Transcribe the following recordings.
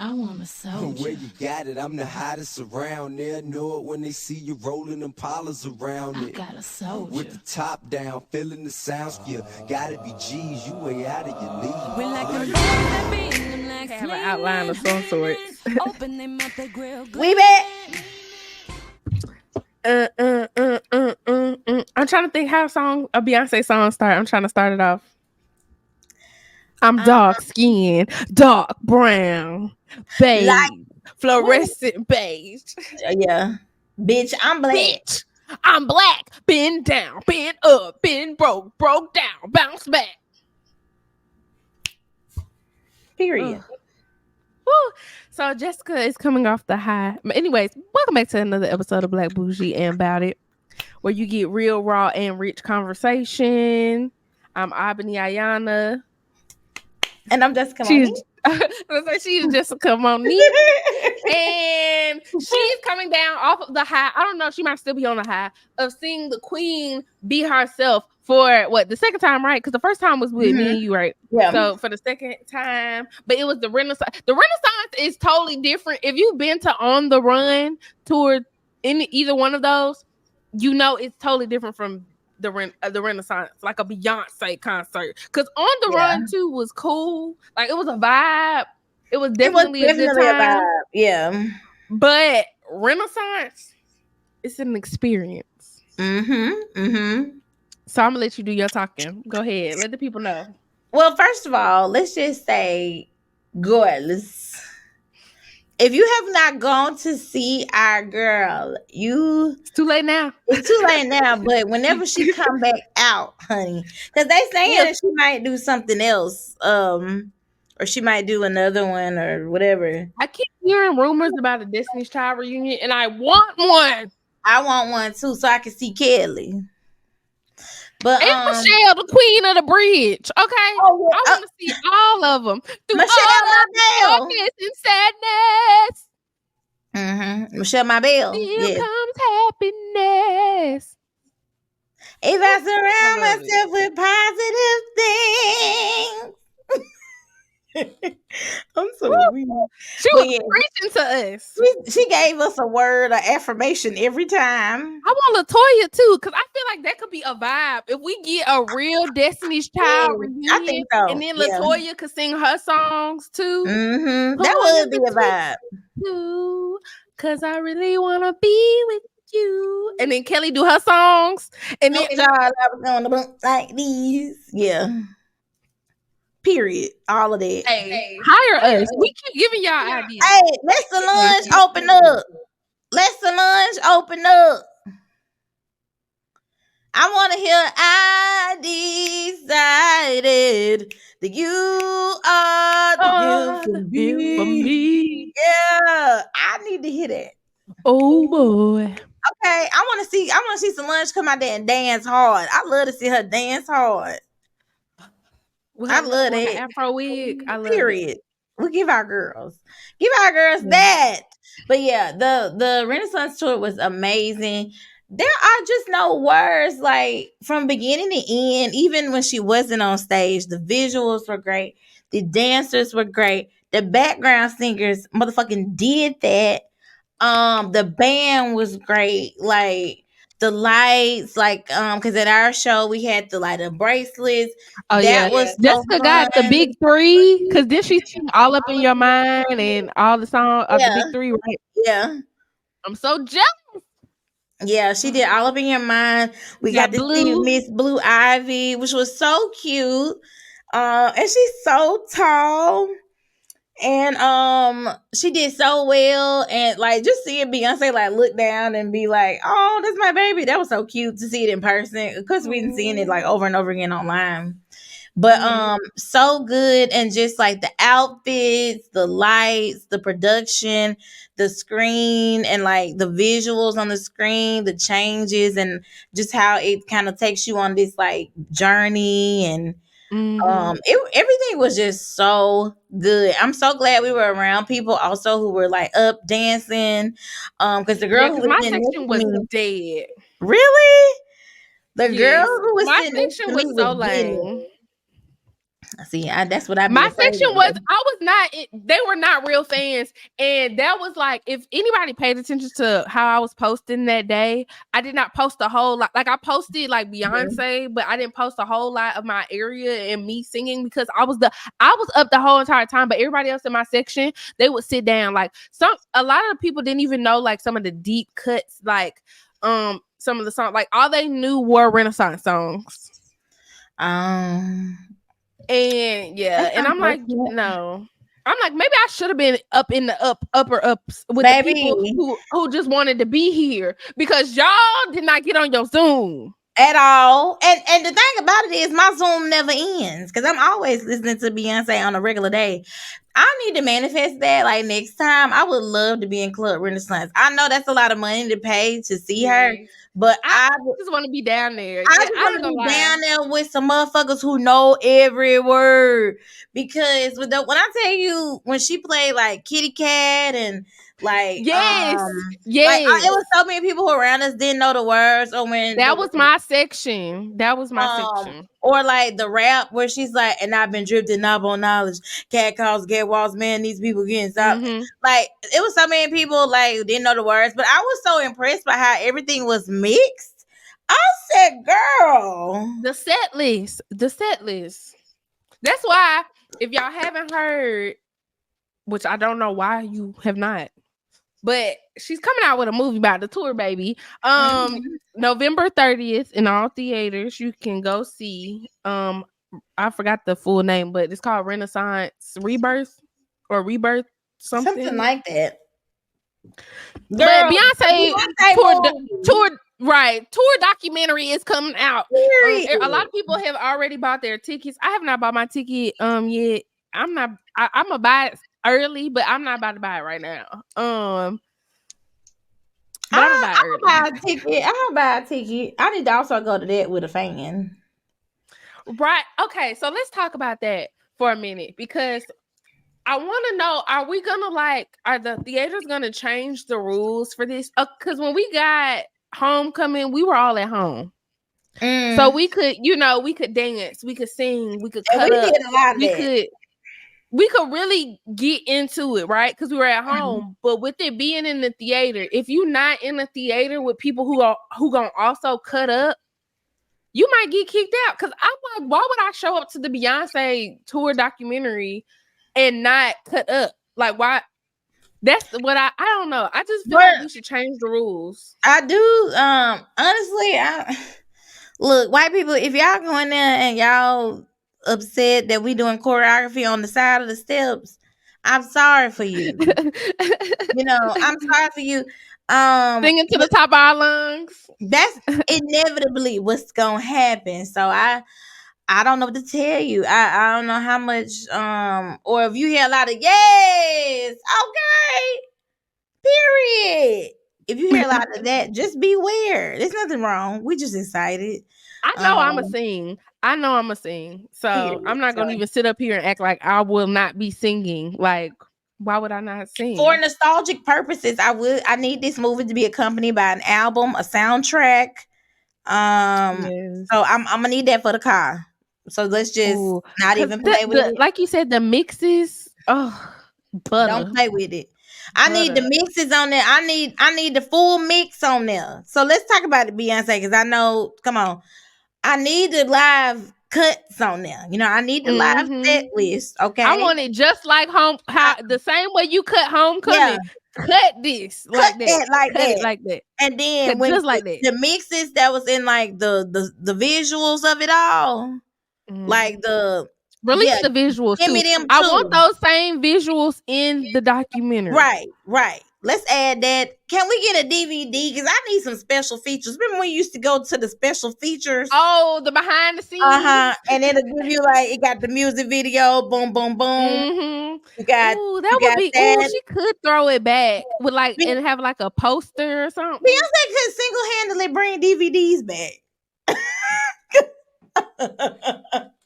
I want a soldier. Where you got it, I'm the hottest around there. Know it when they see you rolling them polars around I it. got a soldier. With the top down, feeling the sounds. You gotta be G's, you way out of your league. We like them Have an outline of some sorts. We back. I'm trying to think how a Beyonce song start. I'm trying to start it off. I'm dark skin, dark brown, beige, fluorescent beige. Yeah. Bitch, I'm black. Bitch, I'm black. Bend down, bend up, bend broke down, bounce back. Period. Woo. So Jessica is coming off the high. But anyways, welcome back to another episode of Black Bougie and Bout It, where you get real, raw, and rich conversation. I'm Ebony Ayana. And I'm Jessica. She's Jessica Monique. And she's coming down off of the high. I don't know, she might still be on the high of seeing the queen be herself for the second time, right? Because the first time was with me and you, right? Yeah. So for the second time, but it was the Renaissance. The Renaissance is totally different. If you've been to On the Run tour in either one of those, you know it's totally different from the Renaissance, like a Beyonce concert. Because On the Run too was cool. Like it was a vibe. It was definitely a good time. A vibe. Yeah. But Renaissance, it's an experience. So I'm gonna let you do your talking. Go ahead. Let the people know. Well, first of all, let's just say, girls, if you have not gone to see our girl, it's too late now. It's too late now, but whenever she come back out, honey, because they saying that she might do something else, or she might do another one or whatever. I keep hearing rumors about a Destiny's Child reunion, and I want one. I want one too, so I can see Kelly. But Michelle, the queen of the bridge. Okay, I want to see all of them. Michelle Mabel and sadness. Michelle Mabel. Here comes happiness. If I surround myself with positive things. I'm so weird. She was preaching to us. She gave us a word of affirmation every time. I want LaToya too, because I feel like that could be a vibe. If we get a real Destiny's Child reunion, I think so. And then LaToya could sing her songs too. That would be a vibe. Because I really want to be with you. And then Kelly do her songs. And then I was on the book like these. Yeah. Period. All of that. Hey, hire us. We keep giving y'all ideas. Hey, let the lunch open up. Let the lunch open up. I want to hear I decided that you are the gift for me. Yeah, I need to hear that. Oh boy. Okay, I want to see Solange come out there and dance hard. I love to see her dance hard. I love that Afro wig. I love Period. It. We give our girls that. But yeah, the Renaissance tour was amazing. There are just no words, like from beginning to end. Even when she wasn't on stage, the visuals were great. The dancers were great. The background singers motherfucking did that. The band was great. Like the lights, like because at our show we had the bracelets. Oh that was Jessica so got the big three, because then she sang All Up in Your Mind and all the songs of the big three, right? Yeah, I'm so jealous. Yeah, she did All Up in Your Mind. We got to see Miss Blue Ivy, which was so cute. And she's so tall. And she did so well. And like just seeing Beyonce like look down and be like, oh, that's my baby. That was so cute to see it in person. Because we've been seeing it like over and over again online. But so good. And just like the outfits, the lights, the production, the screen, and like the visuals on the screen, the changes, and just how it kind of takes you on this like journey. And everything was just so good. I'm so glad we were around people also who were like up dancing. Because the girl who was my section was dead. Really? The girl who was my section was so lame. See, that's what I be My afraid section of. was, they were not real fans. And that was like, if anybody paid attention to how I was posting that day, I did not post a whole lot. Like, I posted like Beyonce, but I didn't post a whole lot of my area and me singing, because I was up the whole entire time. But everybody else in my section, they would sit down. Like, a lot of people didn't even know like some of the deep cuts, like some of the songs. Like, all they knew were Renaissance songs. And yeah, and I'm like, no. I'm like, maybe I should have been up in the upper ups with the people who just wanted to be here, because y'all did not get on your Zoom at all. And the thing about it is, my Zoom never ends, because I'm always listening to Beyonce on a regular day. I need to manifest that. Like, next time, I would love to be in Club Renaissance. I know that's a lot of money to pay to see her, but I just want to be down there. I just want to be down there with some motherfuckers who know every word. Because when I tell you, when she played like Kitty Cat and like yes, like it was so many people who around us didn't know the words. Or when that was my section. That was my section. Or like the rap where she's like, and I've been drifting up on knowledge. Cat calls, get walls, man. These people getting stopped. Like, it was so many people like didn't know the words, but I was so impressed by how everything was mixed. I said, girl, the set list. That's why, if y'all haven't heard, which I don't know why you have not, but she's coming out with a movie about the tour, baby. November 30th in all theaters. You can go see. I forgot the full name, but it's called Renaissance Rebirth or Rebirth something like that. Girl, but Beyonce tour documentary is coming out. A lot of people have already bought their tickets. I have not bought my ticket yet. I'm gonna buy it early, but I'm not about to buy it right now. I'll buy a ticket. I'll buy a ticket. I need to also go to that with a fan. Right. Okay. So let's talk about that for a minute, because I want to know, are the theaters going to change the rules for this? Because when we got Homecoming, we were all at home. So we could, we could dance, we could sing, we could cut up. Did a lot of we could really get into it, right? Because we were at home. But with it being in the theater, if you're not in the theater with people who gonna also cut up, you might get kicked out. Because I'm like, why would I show up to the Beyonce tour documentary and not cut up? Like, why? That's what I don't know. I just feel like we should change the rules. I do. Honestly, look, white people, if y'all going there and y'all upset that we doing choreography on the side of the steps, I'm sorry for you. I'm sorry for you. Singing to the top of our lungs. That's inevitably what's gonna happen. So I don't know what to tell you. I don't know how much or if you hear a lot of yes, okay, period. If you hear a lot of that, just beware. There's nothing wrong. We just excited. I know I'm a sing. So period. I'm not gonna even sit up here and act like I will not be singing. Like, why would I not sing? For nostalgic purposes, I need this movie to be accompanied by an album, a soundtrack. Yes. So I'm gonna need that for the car. So let's just not even play with it. Like you said, the mixes. Oh, butter. Don't play with it. I need the mixes on there. I need the full mix on there. So let's talk about it, Beyonce, because I know. Come on, I need the live cuts on there. I need the live set list. Okay, I want it just like the same way you cut Homecoming. Yeah. Cut this like that. And then when just like that. The mixes that was in like the visuals of it all, like the. Release the visuals too. I want those same visuals in the documentary. Right. Let's add that. Can we get a DVD? Because I need some special features. Remember when you used to go to the special features? Oh, the behind the scenes. And it'll give you it got the music video. Boom, boom, boom. You got. Ooh, that would be. Ooh, she could throw it back with and have a poster or something. Beyonce could single-handedly bring DVDs back.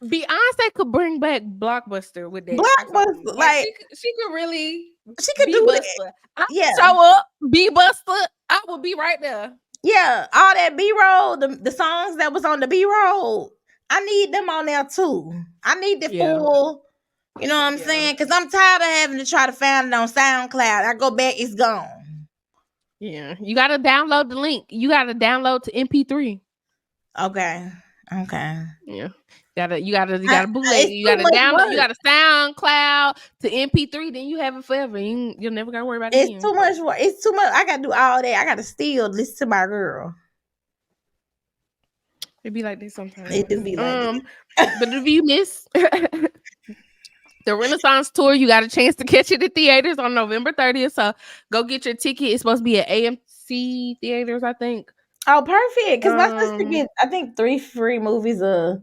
Beyonce could bring back Blockbuster with that. Blockbuster, she could really. She could do Buster. Show up, be Buster. I will be right there. Yeah, all that B-roll, the songs that was on the B-roll. I need them on there too. I need the full. You know what I'm saying? Because I'm tired of having to try to find it on SoundCloud. I go back, it's gone. Yeah, you gotta download the link. You gotta download to MP3. Okay. Yeah, you gotta bootleg. You gotta download. You gotta SoundCloud to MP3. Then you have it forever. You'll never gotta worry about it. It's too much work. It's too much. I gotta do all that. I gotta still listen to my girl. It be like this sometimes. It do be like this. But if you miss the Renaissance tour, you got a chance to catch it at theaters on November 30th. So go get your ticket. It's supposed to be at AMC theaters, I think. Oh, perfect. Because my sister gets, I think, 3 free movies a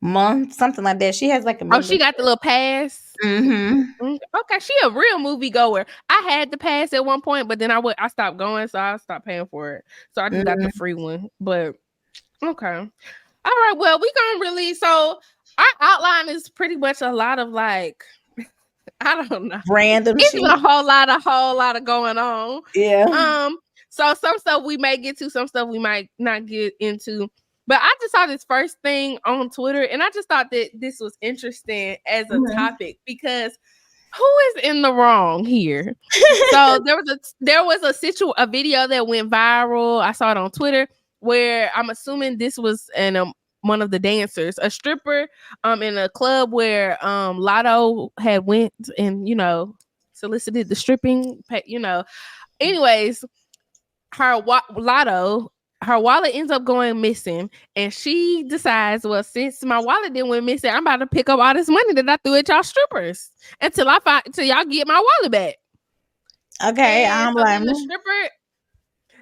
month, something like that. She has like a membership. Oh, she got the little pass. Okay, she a real movie goer. I had the pass at one point, but then I stopped going, so I stopped paying for it. So I just got the free one. But okay, all right. Well, we gonna release. So our outline is pretty much a lot of like, I don't know, random. It's a whole lot of going on. Yeah. So some stuff we may get to, some stuff we might not get into. But I just saw this first thing on Twitter, and I just thought that this was interesting as a topic because who is in the wrong here? So there was a video that went viral. I saw it on Twitter where I'm assuming this was one of the dancers, a stripper, in a club where Lotto had went and solicited the stripping. Anyways, her wallet ends up going missing, and she decides, well, since my wallet didn't went missing, I'm about to pick up all this money that I threw at y'all strippers until y'all get my wallet back. Okay,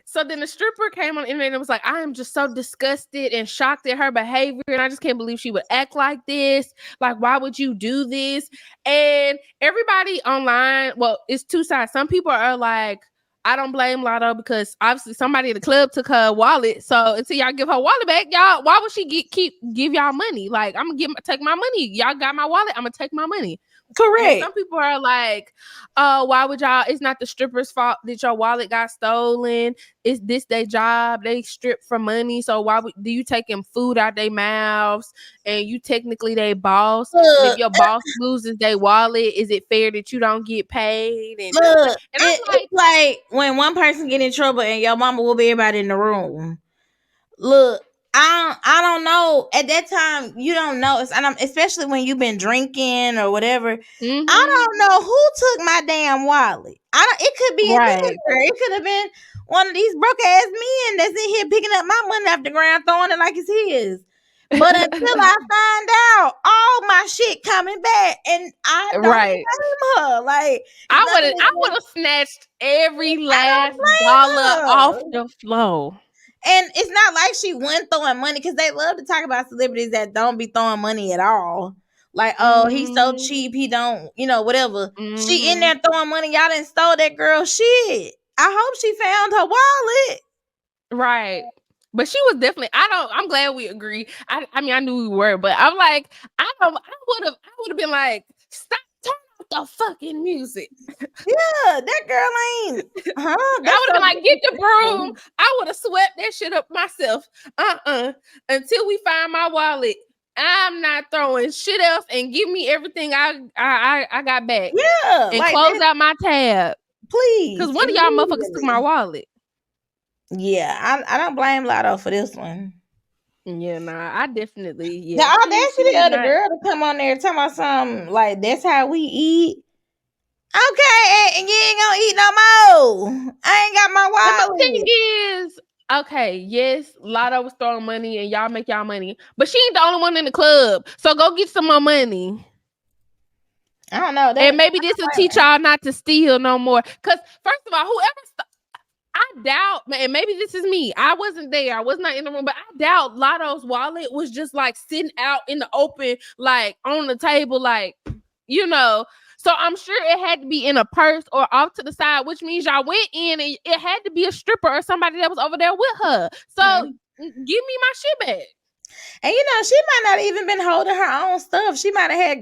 So then the stripper came on the internet and was like, I am just so disgusted and shocked at her behavior, and I just can't believe she would act like this. Like, why would you do this? And everybody online, well, it's two sides. Some people are like, I don't blame Lotto because obviously somebody at the club took her wallet. So until y'all give her wallet back, y'all, why would she give y'all money? Like, I'm gonna take my money. Y'all got my wallet. I'm gonna take my money. Correct. And some people are like, why would y'all? It's not the stripper's fault that your wallet got stolen. It's this their job. They strip for money. So why do you taking food out their mouths? And you technically they boss. And if your boss loses their wallet, is it fair that you don't get paid? And it's like when one person get in trouble and your mama will be everybody in the room. Look, I don't know. At that time, you don't know. Especially when you've been drinking or whatever. I don't know who took my damn wallet. It could be a nigger. It could have been one of these broke ass men that's in here picking up my money off the ground, throwing it like it's his. But until I find out, all my shit coming back, and I don't blame her. Like I would have snatched every last dollar off the floor. And it's not like she wasn't throwing money, because they love to talk about celebrities that don't be throwing money at all. Like, oh, he's so cheap, he don't, whatever. She in there throwing money. Y'all done stole that girl shit. I hope she found her wallet. Right. But she was definitely, I'm glad we agree. I mean, I knew we were, but I'm like, I would have been like, stop, turn off the fucking music. Yeah, that girl ain't. I would have been like, get the broom. I would have swept that shit up myself. Until we find my wallet, I'm not throwing shit else, and give me everything I got back. Yeah, and close out my tab, please. Because one of y'all motherfuckers took my wallet. Yeah, I don't blame Lotto for this one. Yeah, nah, I definitely. Yeah, the audacity of the girl to come on there talking about something like, that's how we eat. Okay, and you ain't gonna eat no more. I ain't got my wallet. The thing is, okay, yes, Lotto was throwing money and y'all make y'all money, but she ain't the only one in the club. So go get some more money. I don't know. And maybe this will teach y'all not to steal no more. Because first of all, I doubt, and maybe this is me, I wasn't there, I was not in the room, but I doubt Lotto's wallet was just like sitting out in the open, like on the table, like, So I'm sure it had to be in a purse or off to the side, which means y'all went in and it had to be a stripper or somebody that was over there with her. So give me my shit back. And she might not even been holding her own stuff. She might have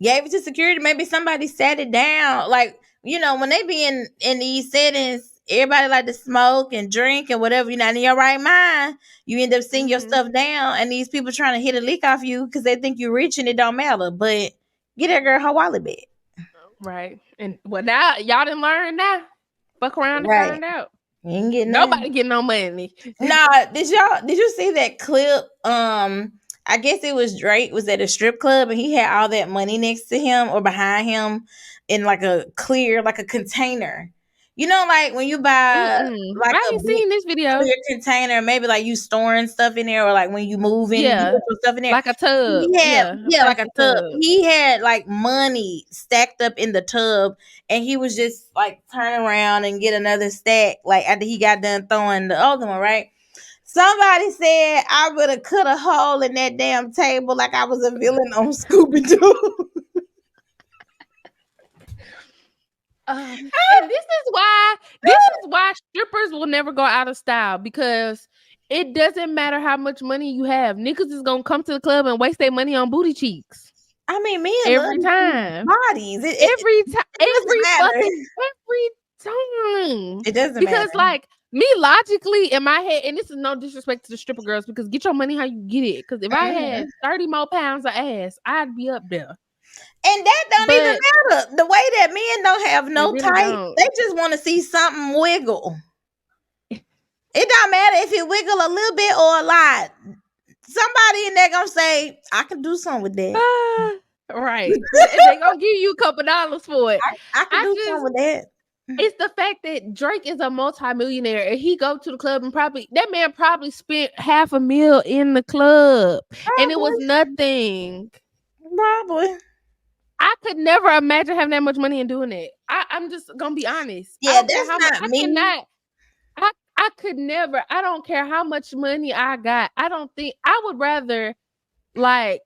gave it to security. Maybe somebody sat it down. Like, when they be in these settings, everybody like to smoke and drink and whatever. You're not in your right mind. You end up seeing your stuff down, and these people trying to hit a lick off you because they think you're rich and it don't matter. But get that girl her wallet back. Right. And well, now y'all didn't learn now. Fuck around and find out. You ain't getting nobody getting no money. Nah, did you see that clip? I guess it was Drake was at a strip club and he had all that money next to him or behind him in like a clear, like a container. You know, like when you buy like I ain't seen this video. Clear container, maybe like you storing stuff in there, or like when you moving, you put your stuff in there. Like a tub. Like a tub. He had like money stacked up in the tub, and he was just like turn around and get another stack, like after he got done throwing the other one, right? Somebody said I would have cut a hole in that damn table like I was a villain on Scooby-Doo. And this is why strippers will never go out of style, because it doesn't matter how much money you have. Niggas is gonna come to the club and waste their money on booty cheeks. I mean, men every time. Bodies. Every time. It doesn't matter. Because like me logically in my head, and this is no disrespect to the stripper girls, because get your money how you get it. Because if I had 30 more pounds of ass, I'd be up there. And that don't even matter. The way that men don't have no tight, they just want to see something wiggle. It don't matter if it wiggle a little bit or a lot. Somebody in there gonna say, I can do something with that. Right. They gonna give you a couple dollars for it. I can do something with that. It's the fact that Drake is a multimillionaire and he go to the club and that man probably spent $500,000 in the club. And it was nothing. Probably. I could never imagine having that much money and doing it. I'm just gonna be honest. Yeah, that's not me. I could never. I don't care how much money I got. I don't think I would rather like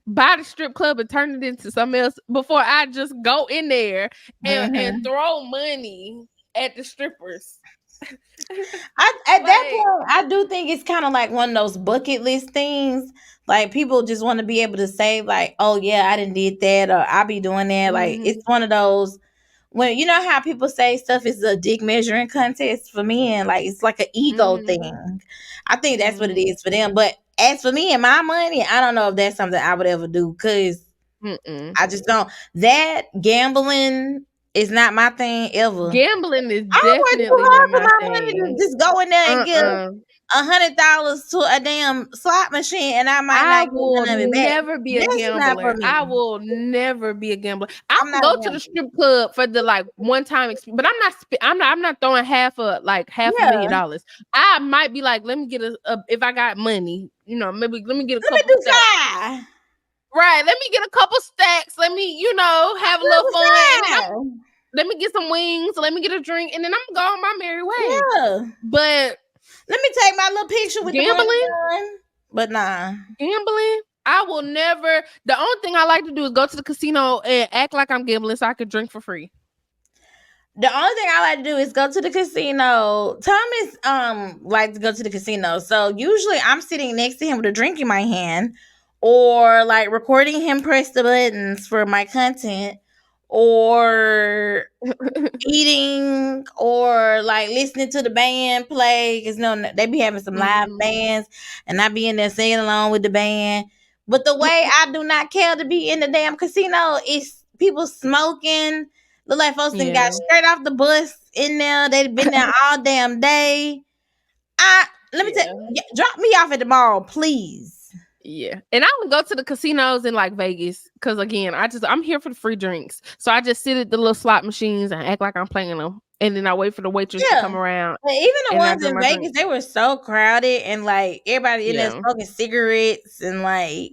buy the strip club and turn it into something else before I just go in there and throw money at the strippers. At that point, I do think it's kind of like one of those bucket list things. Like people just want to be able to say, like, "Oh yeah, I didn't did that," or "I'll be doing that." Like it's one of those when you know how people say stuff is a dick measuring contest for men. Like it's like an ego thing. I think that's what it is for them. But as for me and my money, I don't know if that's something I would ever do because I just don't. That gambling is not my thing ever. Gambling is definitely not my thing. Just go in there and give $100 to a damn slot machine, and I might not will never be a gambler. I will never be a gambler. I can go to the strip club for the like one time experience, but I'm not throwing half $500,000. I might be like, let me get a if I got money, you know, maybe let me get a couple stacks. Right, let me get a couple stacks. Let me, you know, have a little fun. Let me get some wings. Let me get a drink, and then I'm gonna go on my merry way. Yeah, but. Let me take my little picture with gambling. But nah. Gambling? I will never. The only thing I like to do is go to the casino and act like I'm gambling so I could drink for free. The only thing I like to do is go to the casino. Thomas like to go to the casino. So usually I'm sitting next to him with a drink in my hand, or like recording him press the buttons for my content, or eating, or like listening to the band play, because they be having some live bands and I be in there singing along with the band. But the way I do not care to be in the damn casino is people smoking. Look like folks that got straight off the bus in there. They've been there all damn day. Let me drop me off at the mall, please. Yeah, and I would go to the casinos in like Vegas because again, I'm here for the free drinks, so I just sit at the little slot machines and act like I'm playing them, and then I wait for the waitress to come around. But even the ones in Vegas, they were so crowded and like everybody in there smoking cigarettes and like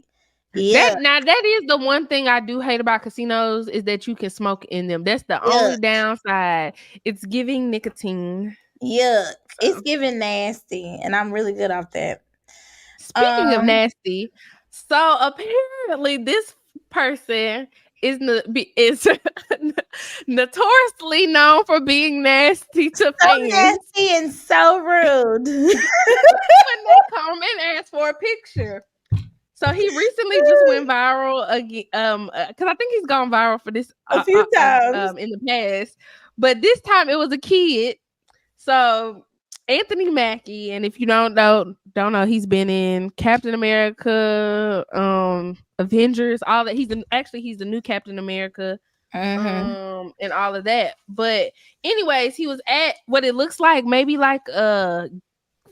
that is the one thing I do hate about casinos is that you can smoke in them. That's the only downside. It's giving nicotine. Yeah, it's giving nasty, and I'm really good off that. Speaking of nasty, so apparently this person is notoriously known for being nasty to fans. Nasty and so rude. When they come and ask for a picture. So he recently just went viral again, because I think he's gone viral for this a few times in the past. But this time it was a kid So Anthony Mackie, and if you don't know, he's been in Captain America, Avengers, all that. He's the new Captain America, and all of that. But anyways, he was at what it looks like, maybe like a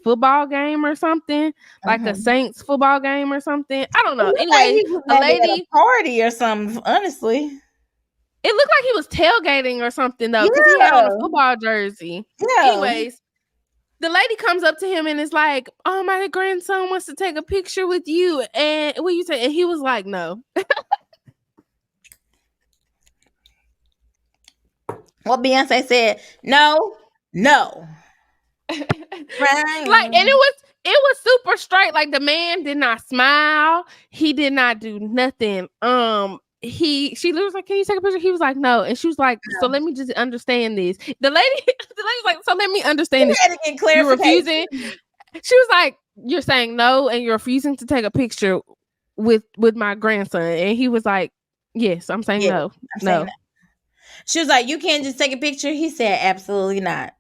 football game or something, like a Saints football game or something. I don't know. Anyway, the lady at a party or something. Honestly, it looked like he was tailgating or something though, because he had on a football jersey. Yeah. Anyways, the lady comes up to him and is like, "Oh, my grandson wants to take a picture with you." And what you say? And he was like, "No." What Beyonce said, no. Right. Like, and it was super straight. Like, the man did not smile. He did not do nothing. She was like, "Can you take a picture?" He was like, "No." And she was like, "So let me just understand this." The lady's like, "So let me understand this. You're refusing." She was like, "You're saying no, and you're refusing to take a picture with my grandson." And he was like, "Yes, I'm saying no." No. She was like, "You can't just take a picture." He said, "Absolutely not."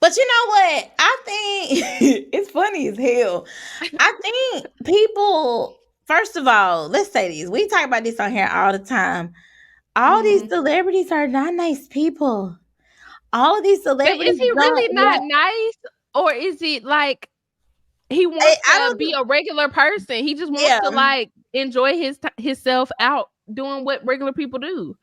But you know what? I think it's funny as hell. I think people, first of all, let's say this. We talk about this on here all the time. All these celebrities are not nice people. All of these celebrities. But is he really not nice? Or is it like he wants to be a regular person? He just wants to like enjoy himself out doing what regular people do.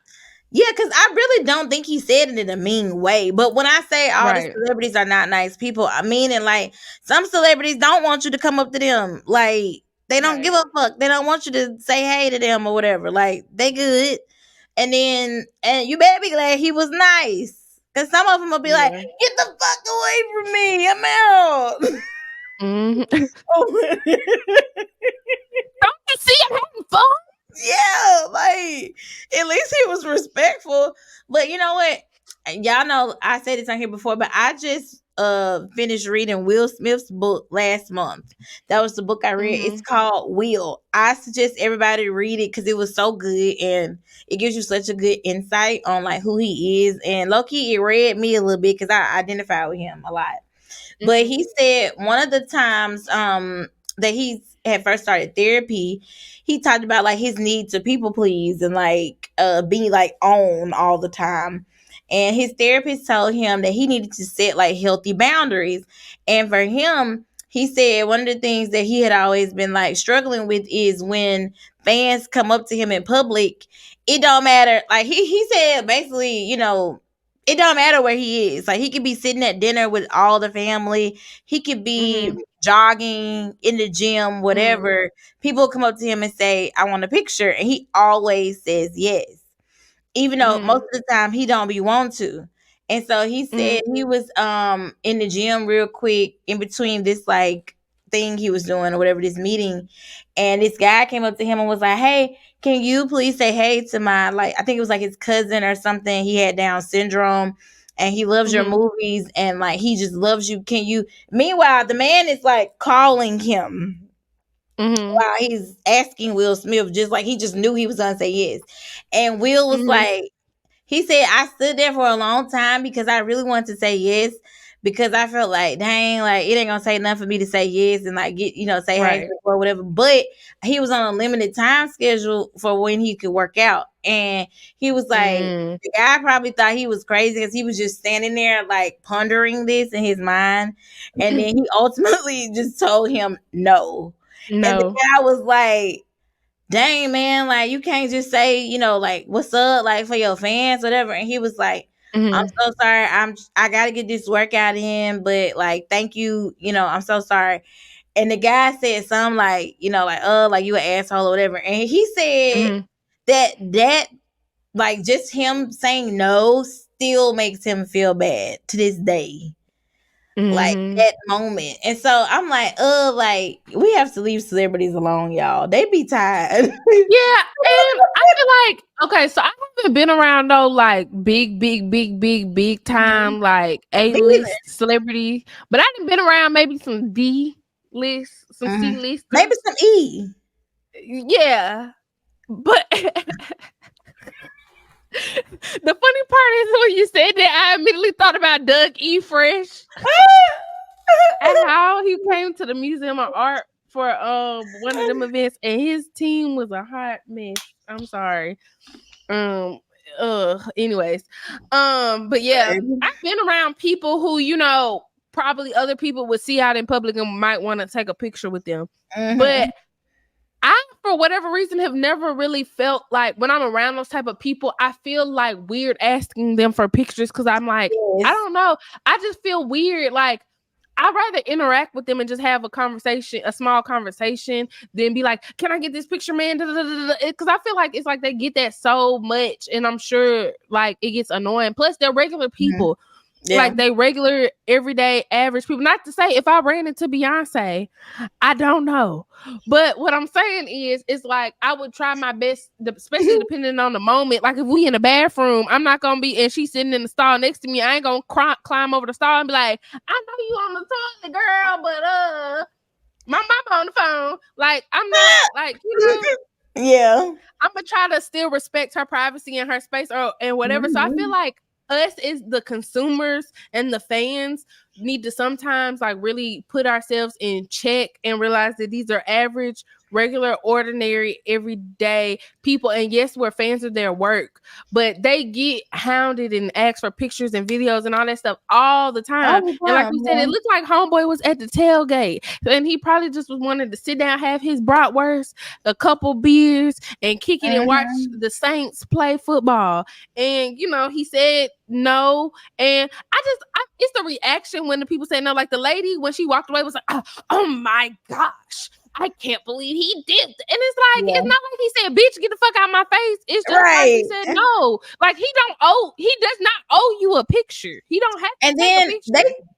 Yeah, because I really don't think he said it in a mean way. But when I say all the celebrities are not nice people, I mean it like some celebrities don't want you to come up to them. Like, they don't give a fuck. They don't want you to say hey to them or whatever. Like, they good. And you better be glad he was nice. Because some of them will be like, "Get the fuck away from me. I'm out." Don't you see him having fun? Yeah, like, at least he was respectful. But you know what? Y'all know I said this on here before, but I just finished reading Will Smith's book last month. That was the book I read. It's called Will. I suggest everybody read it because it was so good and it gives you such a good insight on like who he is. And low-key, it read me a little bit because I identify with him a lot. But he said one of the times that he had first started therapy, he talked about like his need to people please and like be like on all the time. And his therapist told him that he needed to set like healthy boundaries. And for him, he said one of the things that he had always been like struggling with is when fans come up to him in public, it don't matter. Like he said basically, you know, it don't matter where he is. Like, he could be sitting at dinner with all the family. He could be jogging in the gym, whatever. People come up to him and say, "I want a picture." And he always says yes. Even though most of the time he don't be want to. And so he said he was in the gym real quick in between this like thing he was doing or whatever, this meeting. And this guy came up to him and was like, "Hey, can you please say hey to my," like, I think it was like his cousin or something. He had Down syndrome and he loves your movies and like he just loves you. Can you? Meanwhile, the man is like calling him while he's asking Will Smith, just like he just knew he was gonna say yes. And Will was like, he said, "I stood there for a long time because I really wanted to say yes, because I felt like, dang, like it ain't gonna take nothing for me to say yes and like get, say hey or whatever." But he was on a limited time schedule for when he could work out. And he was like, the guy probably thought he was crazy because he was just standing there like pondering this in his mind. And then he ultimately just told him no. And the guy was like, "Dang, man, like you can't just say, like what's up, like for your fans, whatever." And he was like, "I'm so sorry. I gotta get this workout in, but like thank you, I'm so sorry." And the guy said something like, like you an asshole or whatever. And he said that like just him saying no still makes him feel bad to this day. Like that moment. And so I'm like, like we have to leave celebrities alone, y'all. They be tired. Yeah, and I feel like, okay, so I haven't been around no like big time like A-list celebrity, but I done been around maybe some D-list, some C-list, maybe some E. Yeah, but the funny part part is when you said that, I immediately thought about Doug E. Fresh and how he came to the Museum of Art for one of them events, and his team was a hot mess. I'm sorry. Anyways, but yeah, I've been around people who, you know, probably other people would see out in public and might want to take a picture with them. But I, for whatever reason, have never really felt like when I'm around those type of people, I feel like weird asking them for pictures because I'm like, I don't know. I just feel weird. Like, I'd rather interact with them and just have a conversation, a small conversation, than be like, can I get this picture, man? Because I feel like it's like they get that so much, and I'm sure like it gets annoying. Plus, they're regular people. Yeah. Like they regular, everyday, average people. Not to say if I ran into Beyonce, I don't know. But what I'm saying is, it's like I would try my best, especially depending on the moment. Like if we in the bathroom, I'm not going to be, and she's sitting in the stall next to me, I ain't going to climb over the stall and be like, I know you on the toilet, girl, but my mama on the phone. Like, I'm not, like, you know. Yeah. I'm going to try to still respect her privacy and her space and whatever. So I feel like us as the consumers and the fans need to sometimes like really put ourselves in check and realize that these are average, regular, ordinary, everyday people. And yes, we're fans of their work, but they get hounded and asked for pictures and videos and all that stuff all the time. And like we said, it looked like homeboy was at the tailgate, and he probably just was wanting to sit down, have his bratwurst, a couple beers, and kick it and watch the Saints play football. And you know, he said no, and it's the reaction when the people say no. Like the lady when she walked away was like, oh my gosh, I can't believe he did. And it's like, it's not like he said, bitch, get the fuck out of my face. It's just like he said no. Like he does not owe you a picture. He don't have to take a picture.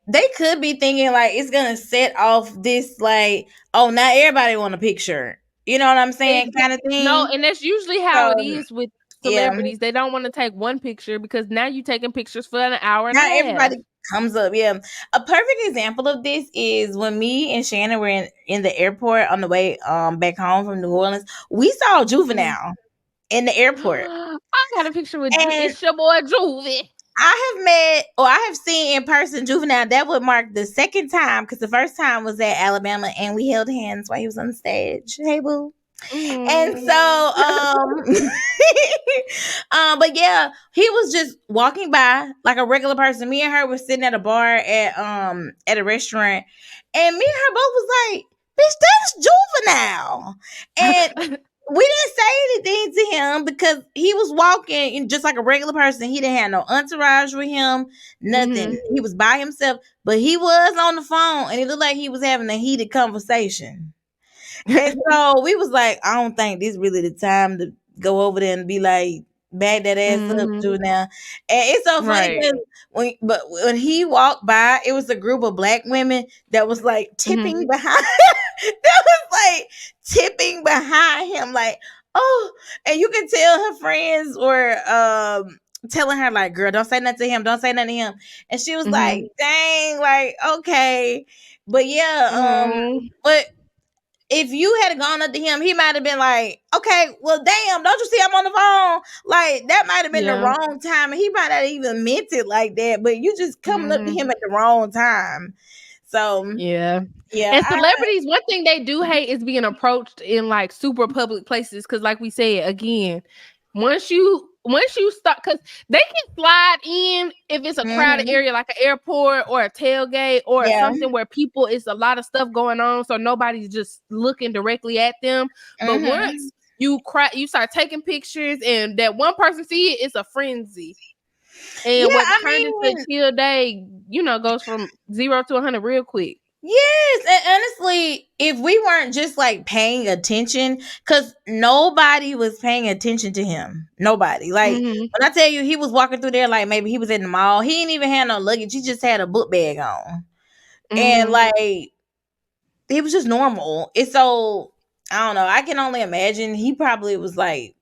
They could be thinking like it's gonna set off this like, oh, now everybody want a picture. You know what I'm saying? Kind of thing. No, and that's usually how it is with celebrities. They don't want to take one picture because now you're taking pictures for an hour and a half. Everybody comes up. Yeah. A perfect example of this is when me and Shannon were in the airport on the way back home from New Orleans. We saw Juvenile in the airport. I got a picture with it's your boy Juvie. I have seen in person Juvenile. That would mark the second time because the first time was at Alabama and we held hands while he was on the stage. Hey, boo. And so but yeah, he was just walking by like a regular person. Me and her were sitting at a bar at a restaurant, and me and her both was like, bitch, that's Juvenile. And we didn't say anything to him because he was walking just like a regular person. He didn't have no entourage with him, nothing. He was by himself, but he was on the phone and it looked like he was having a heated conversation. And so we was like, I don't think this really the time to go over there and be like, bag that ass up to now. And it's so funny because when he walked by, it was a group of black women that was like tipping behind. That was like tipping behind him, like, oh, and you can tell her friends were telling her like, girl, don't say nothing to him, don't say nothing to him. And she was like, dang, like, okay. But yeah, but if you had gone up to him, he might have been like, okay, well, damn, don't you see I'm on the phone? Like, that might have been the wrong time. And he might not even meant it like that, but you just coming up to him at the wrong time. So, yeah. And celebrities, one thing they do hate is being approached in like super public places. Cause like we said, again, once you start, because they can slide in if it's a crowded area like an airport or a tailgate or something where it's a lot of stuff going on, so nobody's just looking directly at them. But once you start taking pictures and that one person see it, it's a frenzy. And what turned into chill day, goes from 0 to 100 real quick. Yes, and honestly, if we weren't just like paying attention, because nobody was paying attention to him. Nobody. Like when I tell you he was walking through there, like maybe he was in the mall. He didn't even have no luggage. He just had a book bag on. And like he was just normal. It's so, I don't know. I can only imagine he probably was like,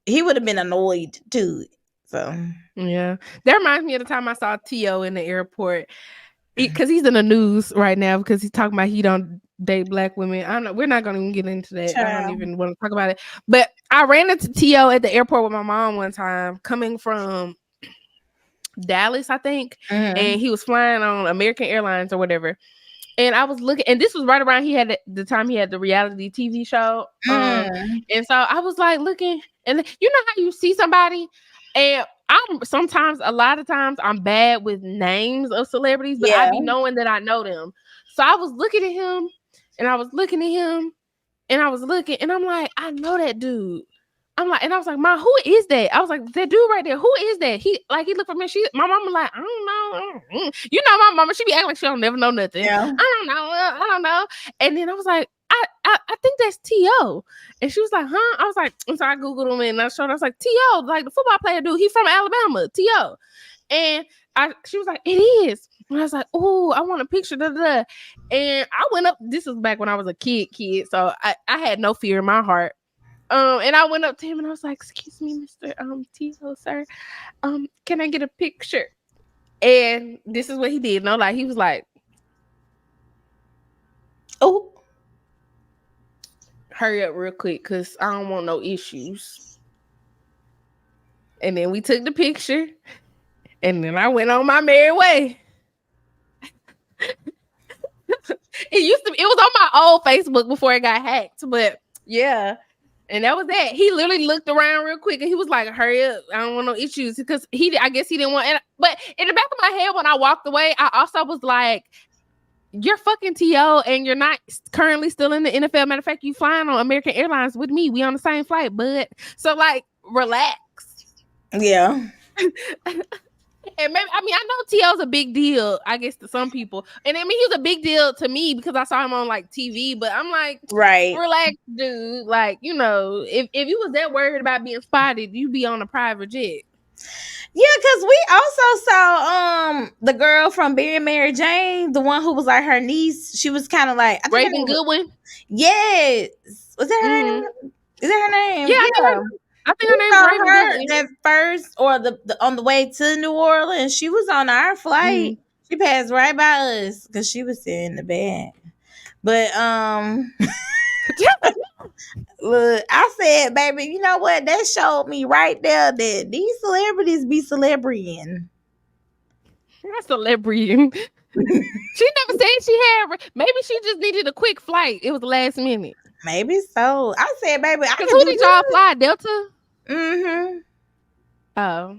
he would have been annoyed too. So yeah. That reminds me of the time I saw T.O. in the airport. Because he's in the news right now because he's talking about he don't date black women. I don't know. We're not going to get into that. Child. I don't even want to talk about it. But I ran into T.O. at the airport with my mom one time coming from Dallas, I think, and he was flying on American Airlines or whatever. And I was looking, and this was right around the time he had the reality TV show. And so I was like looking, and you know how you see somebody, and a lot of times I'm bad with names of celebrities, but I be knowing that I know them. So I was looking at him, and I was looking at him, and I was looking, and I'm like, I know that dude. I'm like, and I was like, Mom, who is that? I was like, that dude right there, who is that? He looked for me. My mama like, I don't know. You know, my mama, she be acting like she don't never know nothing. Yeah. I don't know. And then I was like, I think that's T.O. And she was like, huh? I was like, and so I Googled him and I showed her, I was like, T.O., like the football player dude, he from Alabama, T.O. And she was like, it is. And I was like, oh, I want a picture. Da, da, da. And I went up, this was back when I was a kid, so I had no fear in my heart. And I went up to him and I was like, excuse me, Mr. T.O., sir. Can I get a picture? And this is what he did. No, like he was like, oh, hurry up real quick, because I don't want no issues. And then we took the picture, and then I went on my merry way. It was on my old Facebook before it got hacked, but yeah. And that was that. He literally looked around real quick and he was like, hurry up. I don't want no issues. Because I guess he didn't want, but in the back of my head, when I walked away, I also was like, you're fucking T.O. and you're not currently still in the NFL. Matter of fact, you flying on American Airlines with me. We on the same flight, bud. So like, relax. Yeah. And maybe, I know T.O.'s a big deal, I guess, to some people. And I mean, he was a big deal to me because I saw him on like TV, but I'm like, right, relax, dude. Like, you know, if you was that worried about being spotted, you'd be on a private jet. Yeah, because we also saw the girl from Barry Mary Jane, the one who was like her niece. She was kind of like Raven Goodwin. Yes, was that her name? Is that her name? Yeah. I think her name's Raven Goodwin. At first, or the on the way to New Orleans, she was on our flight. She passed right by us because she was sitting in the bed. But look, I said, baby, you know what? That showed me right there that these celebrities be celebritying. Not celebritying. She never said she had. Maybe she just needed a quick flight. It was last minute. Maybe so. I said, baby, I can. Who did y'all fly? Delta? Mm-hmm. Oh.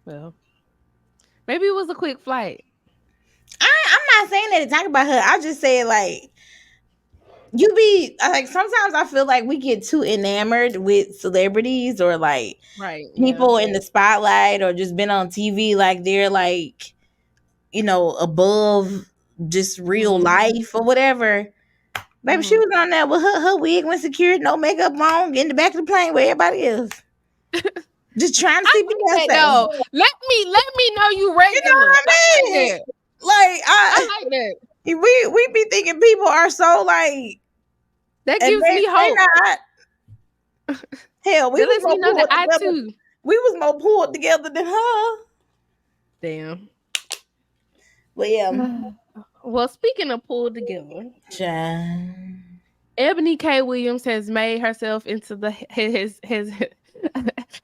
Well, maybe it was a quick flight. I'm not saying that to talk about her. I just said, like, you be like, sometimes I feel like we get too enamored with celebrities or like people in the spotlight or just been on TV, like they're like, you know, above just real life or whatever. Baby, she was on there with her wig when secured, no makeup on, in the back of the plane with everybody else. Just trying to see Beyonce. No, let me know you regular. You know what I mean? I like that. We be thinking people are so like that gives me hope. Not. Hell, we lets me know that I too. We was more pulled together than her. Damn. But yeah. Well, speaking of pulled together, John. Ebony K. Williams has made herself into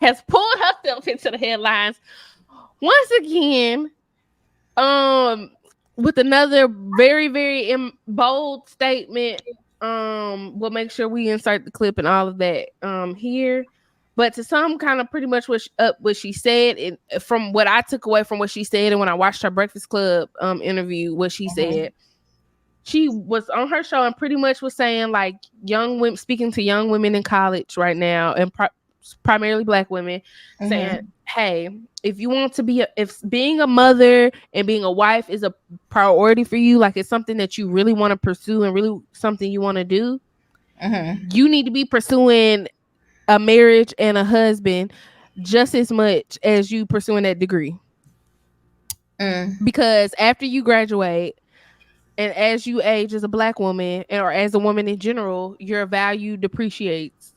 has pulled herself into the headlines once again. With another very, very bold statement. We'll make sure we insert the clip and all of that here. But to some kind of pretty much what she said, and from what I took away from what she said, and when I watched her Breakfast Club interview, what she said, she was on her show and pretty much was saying like young women, speaking to young women in college right now, and primarily Black women, saying, hey, if you want to be if being a mother and being a wife is a priority for you, like it's something that you really want to pursue and really something you want to do, you need to be pursuing a marriage and a husband just as much as you pursuing that degree. Because after you graduate and as you age as a Black woman or as a woman in general, your value depreciates.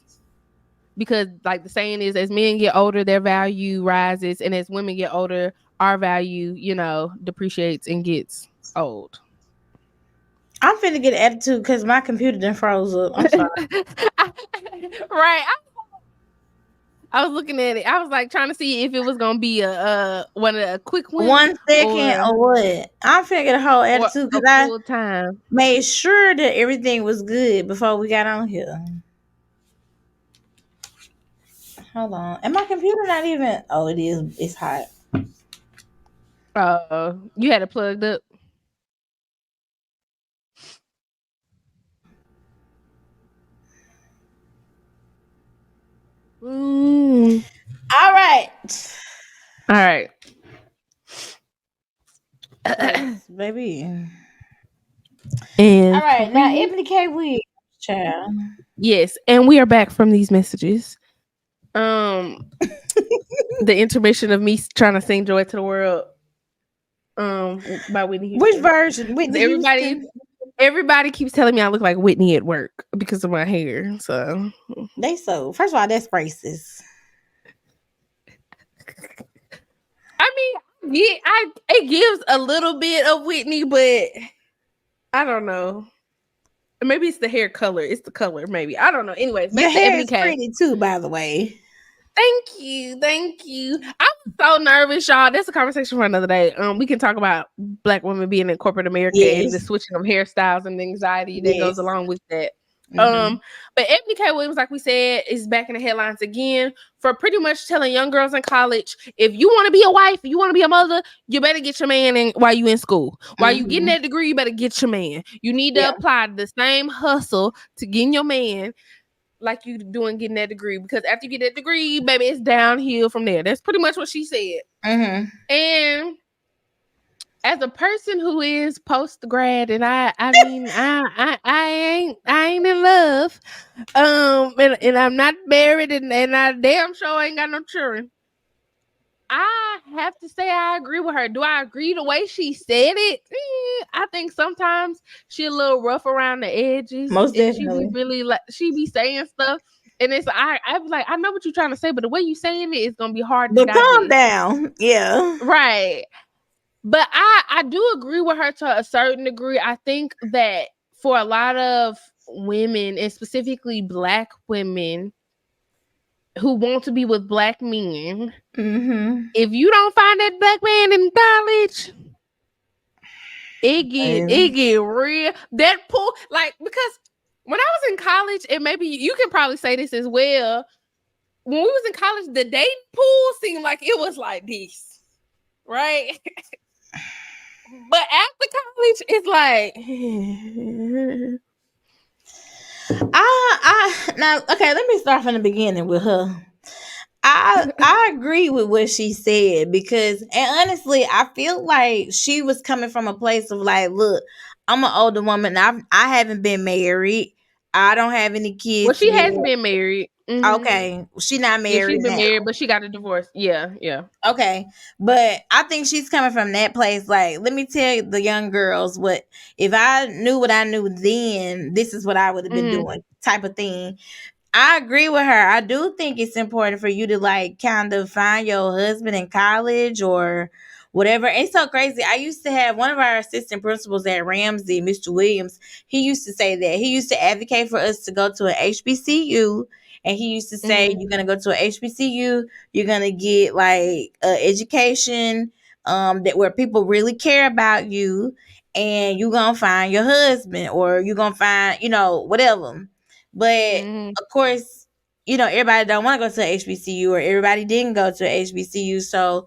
Because like the saying is, as men get older, their value rises, and as women get older, our value, you know, depreciates and gets old. I'm finna get an attitude because my computer done froze up. I'm sorry. Right. I was looking at it. I was like trying to see if it was gonna be a quick one 1 second or or what? I'm finna get a whole attitude a because I full time. made sure that everything was good before we got on here. Hold on. And my computer not even. Oh, it is. It's hot. You had it plugged up. All right. All right. Yes, baby. And All right. Now, three. Ebony K. Williams, child. Yes, and we are back from these messages. The intermission of me trying to sing "Joy to the World." By Whitney Which Houston. version? Whitney Houston? Everybody keeps telling me I look like Whitney at work because of my hair. So They so. First of all, that's racist. I mean, yeah, it gives a little bit of Whitney, but I don't know. Maybe it's the hair color. It's the color, maybe. I don't know. Anyways, Your back to hair Ebony is K. pretty too, by the way. Thank you. I was so nervous, y'all. That's a conversation for another day. We can talk about Black women being in corporate America and the Yes. switching of hairstyles and the anxiety that goes Yes. along with that. Mm-hmm. But Ebony K. Williams, like we said, is back in the headlines again for pretty much telling young girls in college, if you want to be a wife, you want to be a mother, you better get your man in while you in school. While you getting that degree, you better get your man. You need to apply the same hustle to getting your man like you doing getting that degree, because after you get that degree, baby, it's downhill from there. That's pretty much what she said. And as a person who is post grad, and I mean, I ain't in love, and I'm not married, and I damn sure ain't got no children. I have to say I agree with her. Do I agree the way she said it? I think sometimes she a little rough around the edges. Most And definitely. she be really like, she be saying stuff. And it's I be like, I know what you're trying to say, but the way you saying it is gonna be hard to But calm digest. down. Yeah. Right. But I do agree with her to a certain degree. I think that for a lot of women, and specifically Black women who want to be with Black men, if you don't find that Black man in college, it get real. That pull, like, because when I was in college, and maybe you can probably say this as well, when we was in college, the dating pool seemed like it was like this, right? But after college, it's like now okay, let me start from the beginning with her. I agree with what she said, because, and honestly, I feel like she was coming from a place of like, look, I'm an older woman. I haven't been married. I don't have any well, kids she yet. has been married. Okay, she not Yeah, she's married been now. married, but she got a divorce. Yeah. Okay, but I think she's coming from that place. Like, let me tell the young girls, what if I knew what I knew then? This is what I would have been doing, type of thing. I agree with her. I do think it's important for you to like kind of find your husband in college or whatever. It's so crazy. I used to have one of our assistant principals at Ramsey, Mr. Williams. He used to say that. He used to advocate for us to go to an HBCU. And he used to say, you're going to go to an HBCU, you're going to get like education that where people really care about you, and you're going to find your husband, or you're going to find, whatever. But of course, everybody don't want to go to a HBCU, or everybody didn't go to a HBCU. So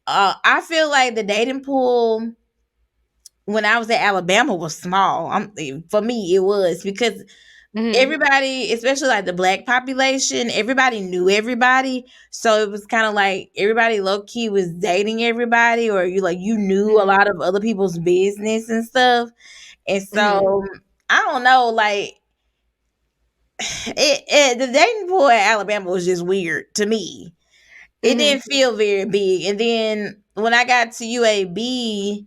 I feel like the dating pool when I was at Alabama was small. For me, it was because everybody, especially like the Black population, everybody knew everybody. So it was kind of like everybody low key was dating everybody, or you knew a lot of other people's business and stuff. And so I don't know, like the dating pool at Alabama was just weird to me. It didn't feel very big. And then when I got to UAB,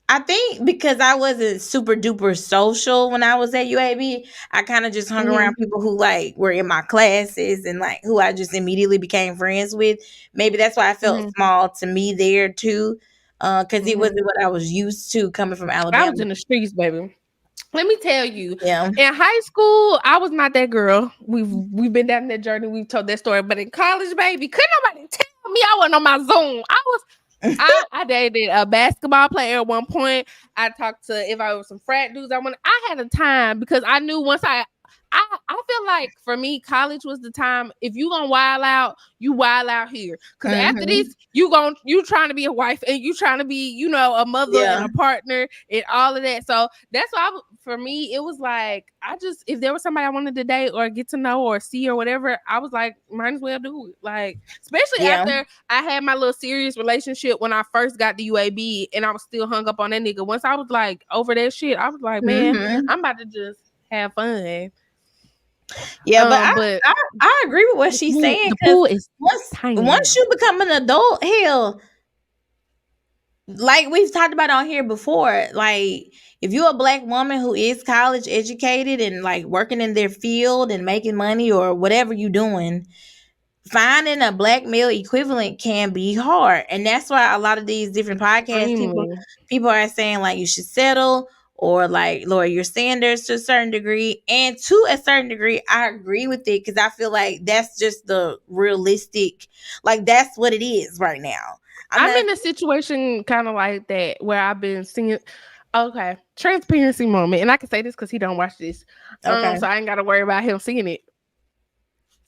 I think because I wasn't super duper social when I was at UAB, I kind of just hung around people who like were in my classes and like who I just immediately became friends with. Maybe that's why I felt small to me there too, because it wasn't what I was used to coming from I Alabama. was in the streets, baby. Let me tell you, Yeah. in high school, I was not that girl. We've been down that journey. We've told that story. But in college, baby, couldn't nobody tell me I wasn't on my Zoom. I dated a basketball player at one point. I talked to, if I was some frat dudes, I had a time because I knew once I feel like for me, college was the time. If you gonna wild out, you wild out here. Because after this, you trying to be a wife and you trying to be, a mother and a partner and all of that. So that's why for me, it was like if there was somebody I wanted to date or get to know or see or whatever, I was like, might as well do it. Like, especially after I had my little serious relationship when I first got the UAB and I was still hung up on that nigga. Once I was like over that shit, I was like, man, I'm about to just have fun. Yeah, but I agree with what she's saying. The pool is tiny. Once you become an adult, hell, like we've talked about on here before, like if you're a Black woman who is college educated and like working in their field and making money or whatever you doing, finding a Black male equivalent can be hard. And that's why a lot of these different podcasts, people are saying like you should settle or like lower your standards to a certain degree. And to a certain degree, I agree with it because I feel like that's just the realistic, like that's what it is right now. I'm in a situation kind of like that where I've been seeing. Okay, transparency moment, and I can say this because he don't watch this, so I ain't got to worry about him seeing it.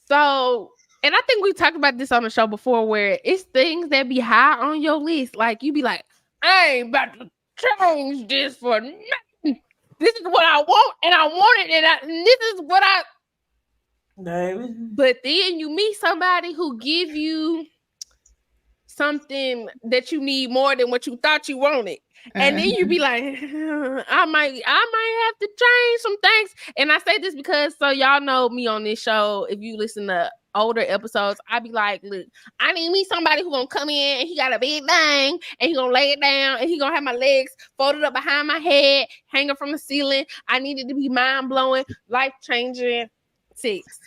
So, and I think we talked about this on the show before, where it's things that be high on your list. Like you be like, I ain't about to change this for nothing. This is what I want, and I want it, and this is what I. Baby. But then you meet somebody who give you something that you need more than what you thought you wanted. And then you be like, I might have to change some things. And I say this because so y'all know me on this show. If you listen to older episodes, I be like, look, I need me somebody who gonna come in and he got a big thing and he gonna lay it down and he gonna have my legs folded up behind my head, hanging from the ceiling. I need it to be mind blowing, life changing sex.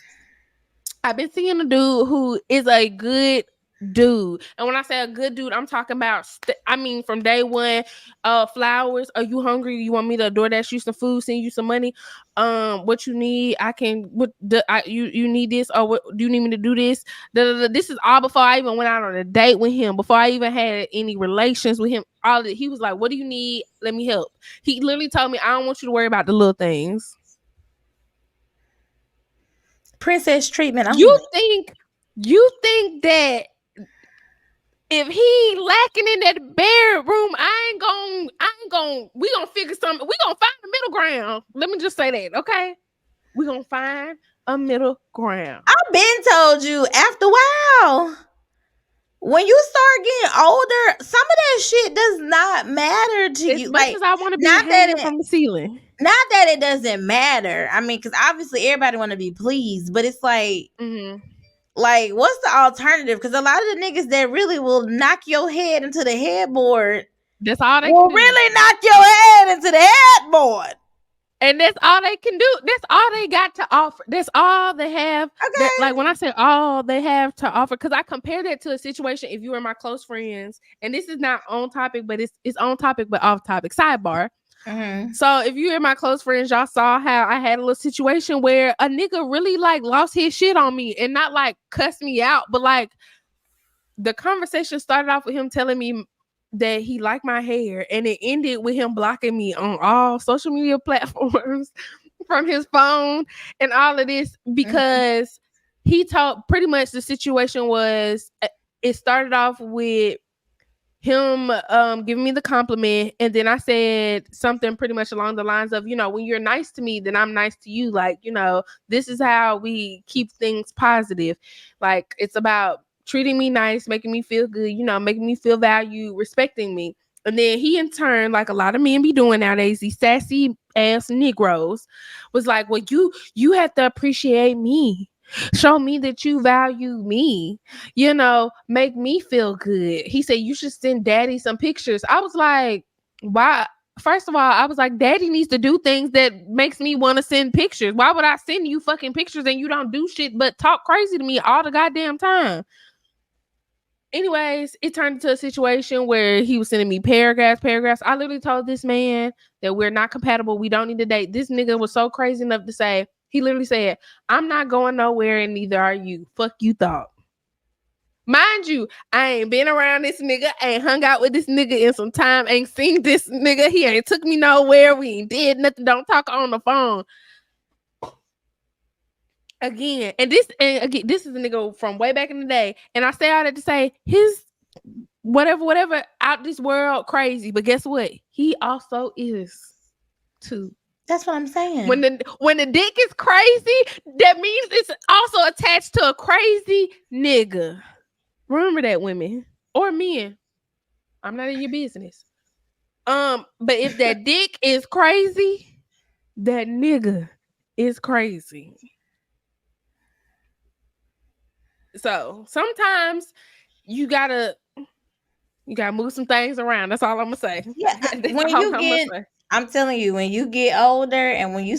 I've been seeing a dude who is a good dude, and when I say a good dude, I'm talking about from day one. Flowers. Are you hungry? You want me to DoorDash you some food, send you some money? What you need? I can. You need this, or what do you need me to do this? This is all before I even went out on a date with him. Before I even had any relations with him, he was like, "What do you need? Let me help." He literally told me, "I don't want you to worry about the little things." Princess treatment. You think that if he lacking in that bedroom, we gonna figure something. We gonna find a middle ground. Let me just say that, okay? We gonna find a middle ground. I've been told you after a while, when you start getting older, some of that shit does not matter to you. As much as I want to be hanging from the ceiling. Not that it doesn't matter. I mean, because obviously everybody want to be pleased, but it's like, like, what's the alternative? Because a lot of the niggas that really will knock your head into the headboard, that's all they will can do. really knock your head into the headboard. And that's all they can do. That's all they got to offer. That's all they have. Okay. Like when I say all they have to offer, because I compare that to a situation if you were my close friends, and this is not on topic, but it's on topic, but off topic. Sidebar. So if you and my close friends, y'all saw how I had a little situation where a nigga really like lost his shit on me and not like cussed me out, but like the conversation started off with him telling me that he liked my hair, and it ended with him blocking me on all social media platforms from his phone and all of this because he told pretty much the situation was it started off with him giving me the compliment, and then I said something pretty much along the lines of, when you're nice to me, then I'm nice to you. Like, this is how we keep things positive. Like, it's about treating me nice, making me feel good, making me feel valued, respecting me. And then he in turn, like a lot of men be doing nowadays, these sassy ass Negroes, was like, well, you have to appreciate me. Show me that you value me, make me feel good. He said, you should send daddy some pictures. I was like, why? First of all, I was like, daddy needs to do things that makes me want to send pictures. Why would I send you fucking pictures and you don't do shit but talk crazy to me all the goddamn time? anyways, it turned into a situation where he was sending me paragraphs. I literally told this man that we're not compatible. We don't need to date. This nigga was so crazy enough to say, he literally said, I'm not going nowhere and neither are you. Fuck you thought. Mind you, I ain't been around this nigga, ain't hung out with this nigga in some time, ain't seen this nigga. He ain't took me nowhere. We ain't did nothing. Don't talk on the phone. Again, this is a nigga from way back in the day. And I say all that to say his whatever out this world crazy. But guess what? He also is too. That's what I'm saying. When the dick is crazy, that means it's also attached to a crazy nigga. Remember that, women or men. I'm not in your business. But if that dick is crazy, that nigga is crazy. So sometimes you gotta move some things around. That's all I'm gonna say. Yeah, I'm telling you, when you get older, and when you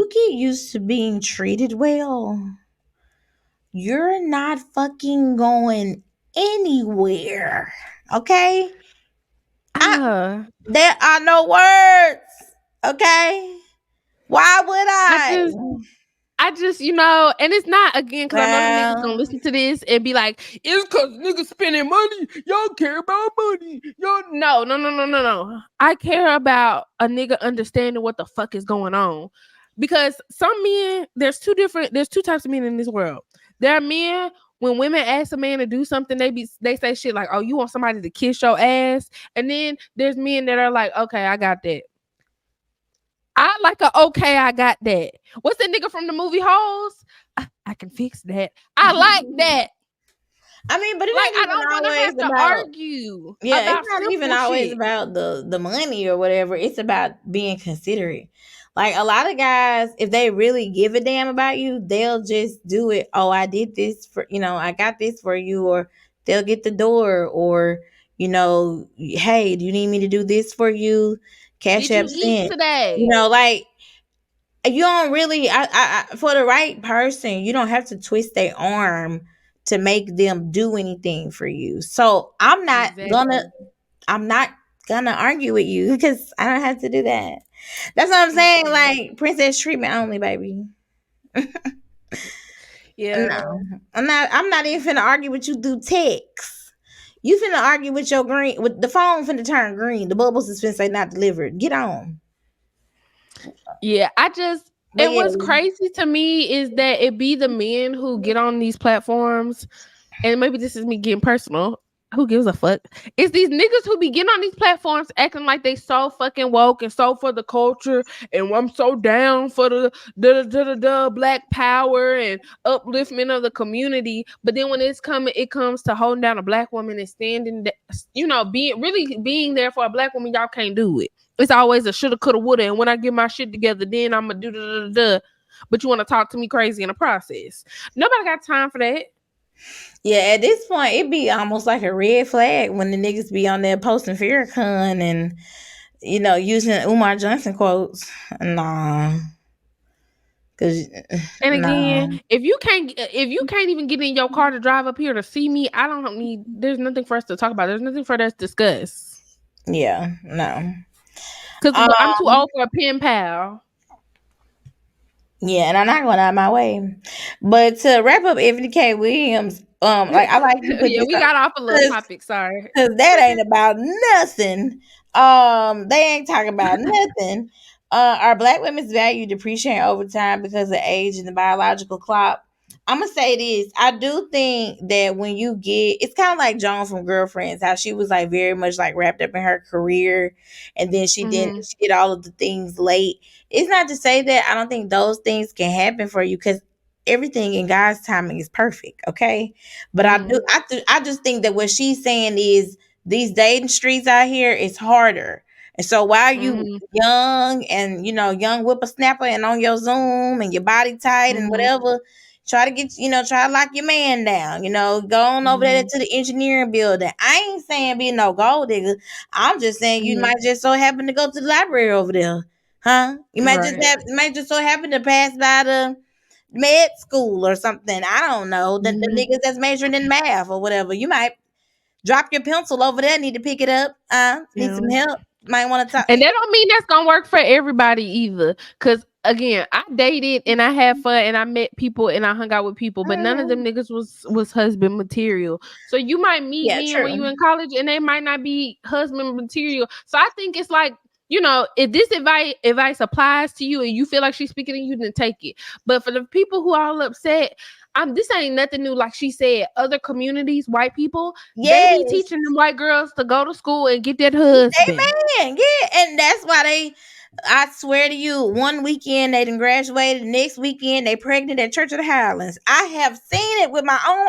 get used to being treated well, you're not fucking going anywhere. Okay? There are no words. Okay? Why would I? I just, and it's not, again, because I know the niggas gonna listen to this and be like, it's because niggas spending money. Y'all care about money. Y'all, no. I care about a nigga understanding what the fuck is going on. Because some men, there's two types of men in this world. There are men, when women ask a man to do something, they say shit like, oh, you want somebody to kiss your ass? And then there's men that are like, okay, I got that. I like I got that. What's that nigga from the movie Hoes? I can fix that. I like that. I mean, but I don't want to have to argue. Yeah, it's not even always about the money or whatever. It's about being considerate. Like, a lot of guys, if they really give a damn about you, they'll just do it. Oh, I did this for, I got this for you, or they'll get the door, or, hey, do you need me to do this for you? Cash App sent today. Like, you don't really, I for the right person, you don't have to twist their arm to make them do anything for you. So I'm not gonna argue with you because I don't have to do that. That's what I'm saying. Like, princess treatment only, baby. Yeah. No, I'm not even finna argue with you through text. You finna argue with your green, with the phone finna turn green. The bubbles is finna say not delivered. Get on. Yeah, what's crazy to me is that it be the men who get on these platforms, and maybe this is me getting personal. Who gives a fuck? It's these niggas who be getting on these platforms acting like they so fucking woke and so for the culture, and I'm so down for the black power and upliftment of the community. But then when it comes to holding down a black woman and standing, being there for a black woman, y'all can't do it. It's always a shoulda, coulda, woulda, and when I get my shit together, then I'm gonna do da. But you want to talk to me crazy in the process. Nobody got time for that. Yeah, at this point, it be almost like a red flag when the niggas be on there posting Farrakhan and, using Umar Johnson quotes. Nah. And again, if you can't even get in your car to drive up here to see me, I don't need. There's nothing for us to talk about. There's nothing for us to discuss. Yeah, no. Because I'm too old for a pen pal. Yeah, and I'm not going out of my way. But to wrap up Ebony K. Williams, I like you put we got off a little topic, sorry. Because that ain't about nothing. They ain't talking about nothing. Are black women's value depreciating over time because of age and the biological clock? I'm gonna say this. I do think that when you it's kind of like Joan from Girlfriends, how she was like very much like wrapped up in her career, and then she did all of the things late. It's not to say that I don't think those things can happen for you, because everything in God's timing is perfect, okay? But I just think that what she's saying is these dating streets out here is harder. And so while you young and young whippersnapper and on your Zoom and your body tight and whatever, try to lock your man down, go on over there to the engineering building. I ain't saying be no gold digger. I'm just saying you might just so happen to go to the library over there. Huh? You might just so happen to pass by med school or something. I don't know. The niggas that's majoring in math or whatever. You might drop your pencil over there. Need to pick it up. Need some help. Might want to talk. And that don't mean that's gonna work for everybody either. Cause again, I dated and I had fun and I met people and I hung out with people, but none of them niggas was husband material. So you might meet men when you in college and they might not be husband material. So I think it's like, you know, if this advice applies to you and you feel like she's speaking to you, then take it. But for the people who are all upset, this ain't nothing new. Like she said, other communities, white people, they be teaching them white girls to go to school and get that husband. Amen. Yeah, and that's why I swear to you, one weekend they done graduated, the next weekend they pregnant at Church of the Highlands. I have seen it with my own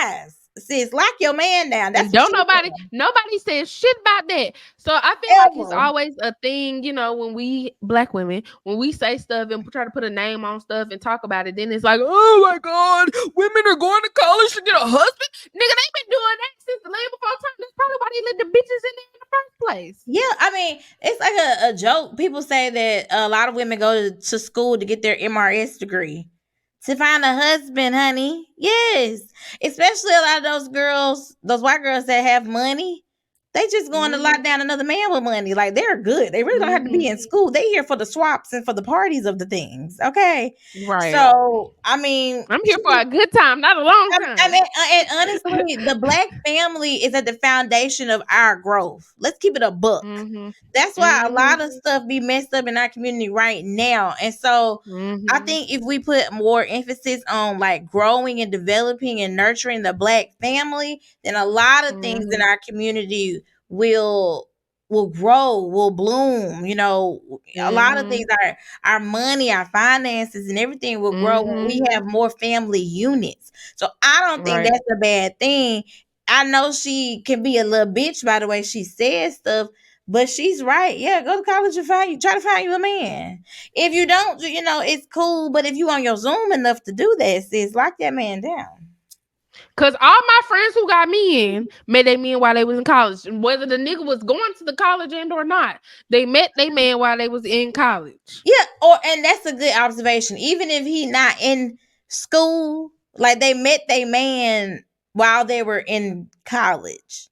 eyes. Sis, lock your man down. That's don't nobody says shit about that. So I feel like it's always a thing, you know, when we black women, when we say stuff and try to put a name on stuff and talk about it, then it's like, oh my God, women are going to college to get a husband. Nigga, they've been doing that since the land before time. That's probably why they let the bitches in there in the first place. Yeah, I mean, it's like a joke. People say that a lot of women go to school to get their MRS degree. To find a husband, honey. Yes. Especially a lot of those girls, those white girls that have money, they just going to lock down another man with money. Like, they're good. They really don't have to be in school. They here for the swaps and for the parties of the things. Okay. Right. So, I mean, I'm here for a good time, not a long time. I mean, and honestly, the black family is at the foundation of our growth. Let's keep it a book. That's why a lot of stuff be messed up in our community right now. And so I think if we put more emphasis on like growing and developing and nurturing the black family, then a lot of things in our community will grow, will bloom. You know, a lot of things, our money, our finances, and everything will grow when we have more family units. So I don't think that's a bad thing. I know she can be a little bitch by the way she says stuff, but she's right. Yeah, go to college and try to find you a man. If you don't, you know, it's cool. But if you on your Zoom enough to do that, sis, lock that man down. Cause all my friends who got me in met their men while they was in college. Whether the nigga was going to the college and or not, they met their man while they was in college. Yeah, and that's a good observation. Even if he not in school, like they met their man while they were in college.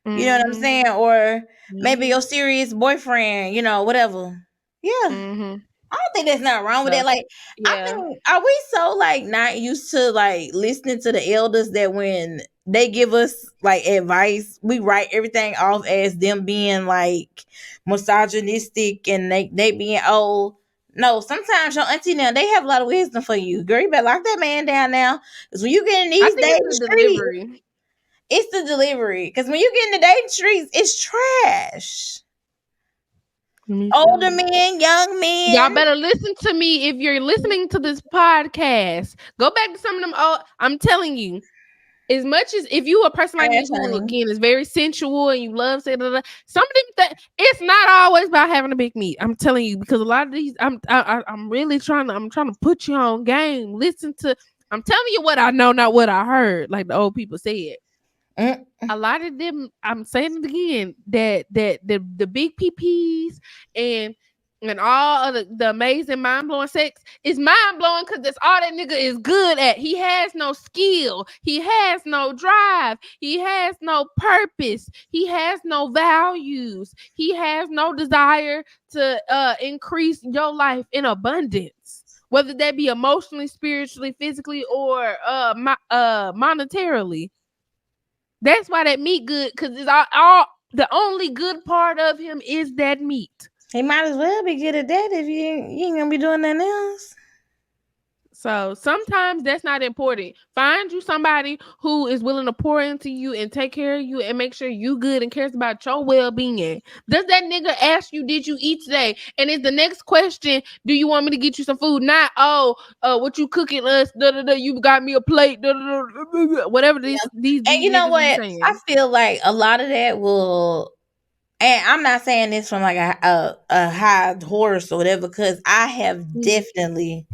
You know what I'm saying? Or maybe your serious boyfriend, you know, whatever. Yeah. I don't think there's nothing wrong with that. Like, I think, are we so like not used to like listening to the elders that when they give us like advice, we write everything off as them being like misogynistic and they being old. No, sometimes your auntie now they have a lot of wisdom for you. Girl, you better lock that man down now. Because when you get in these dating streets, it's the delivery. Because when you get in the dating streets, it's trash. Older men, young men. Y'all better listen to me if you're listening to this podcast. Go back to some of them old. I'm telling you, as much as if you a person like me who again is very sensual and you love some of them it's not always about having a big meat. I'm telling you, because a lot of these I'm really trying to put you on game. I'm telling you what I know, not what I heard, like the old people said. A lot of them, I'm saying it again, that the big PPs and all of the amazing mind-blowing sex is mind-blowing because that's all that nigga is good at. He has no skill. He has no drive. He has no purpose. He has no values. He has no desire to increase your life in abundance, whether that be emotionally, spiritually, physically, or monetarily. That's why that meat good, because it's all the only good part of him is that meat. He might as well be good at that if you ain't gonna be doing nothing else. So sometimes that's not important. Find you somebody who is willing to pour into you and take care of you and make sure you good and cares about your well-being. Does that nigga ask you, did you eat today? And is the next question, do you want me to get you some food? Not, what you cooking us? You got me a plate. Whatever these. And you know what? I feel like a lot of that will. And I'm not saying this from like a high horse or whatever, because I have definitely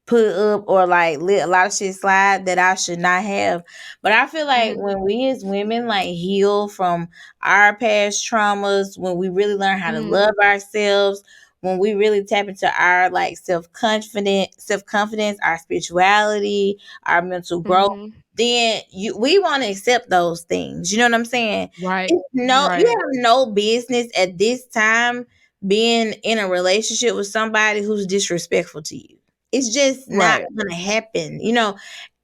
put up or like let a lot of shit slide that I should not have. But I feel like when we as women like heal from our past traumas, when we really learn how to love ourselves, when we really tap into our like self-confidence, our spirituality, our mental growth, then we want to accept those things. You know what I'm saying? Right. You have no business at this time being in a relationship with somebody who's disrespectful to you. It's just not gonna happen. You know,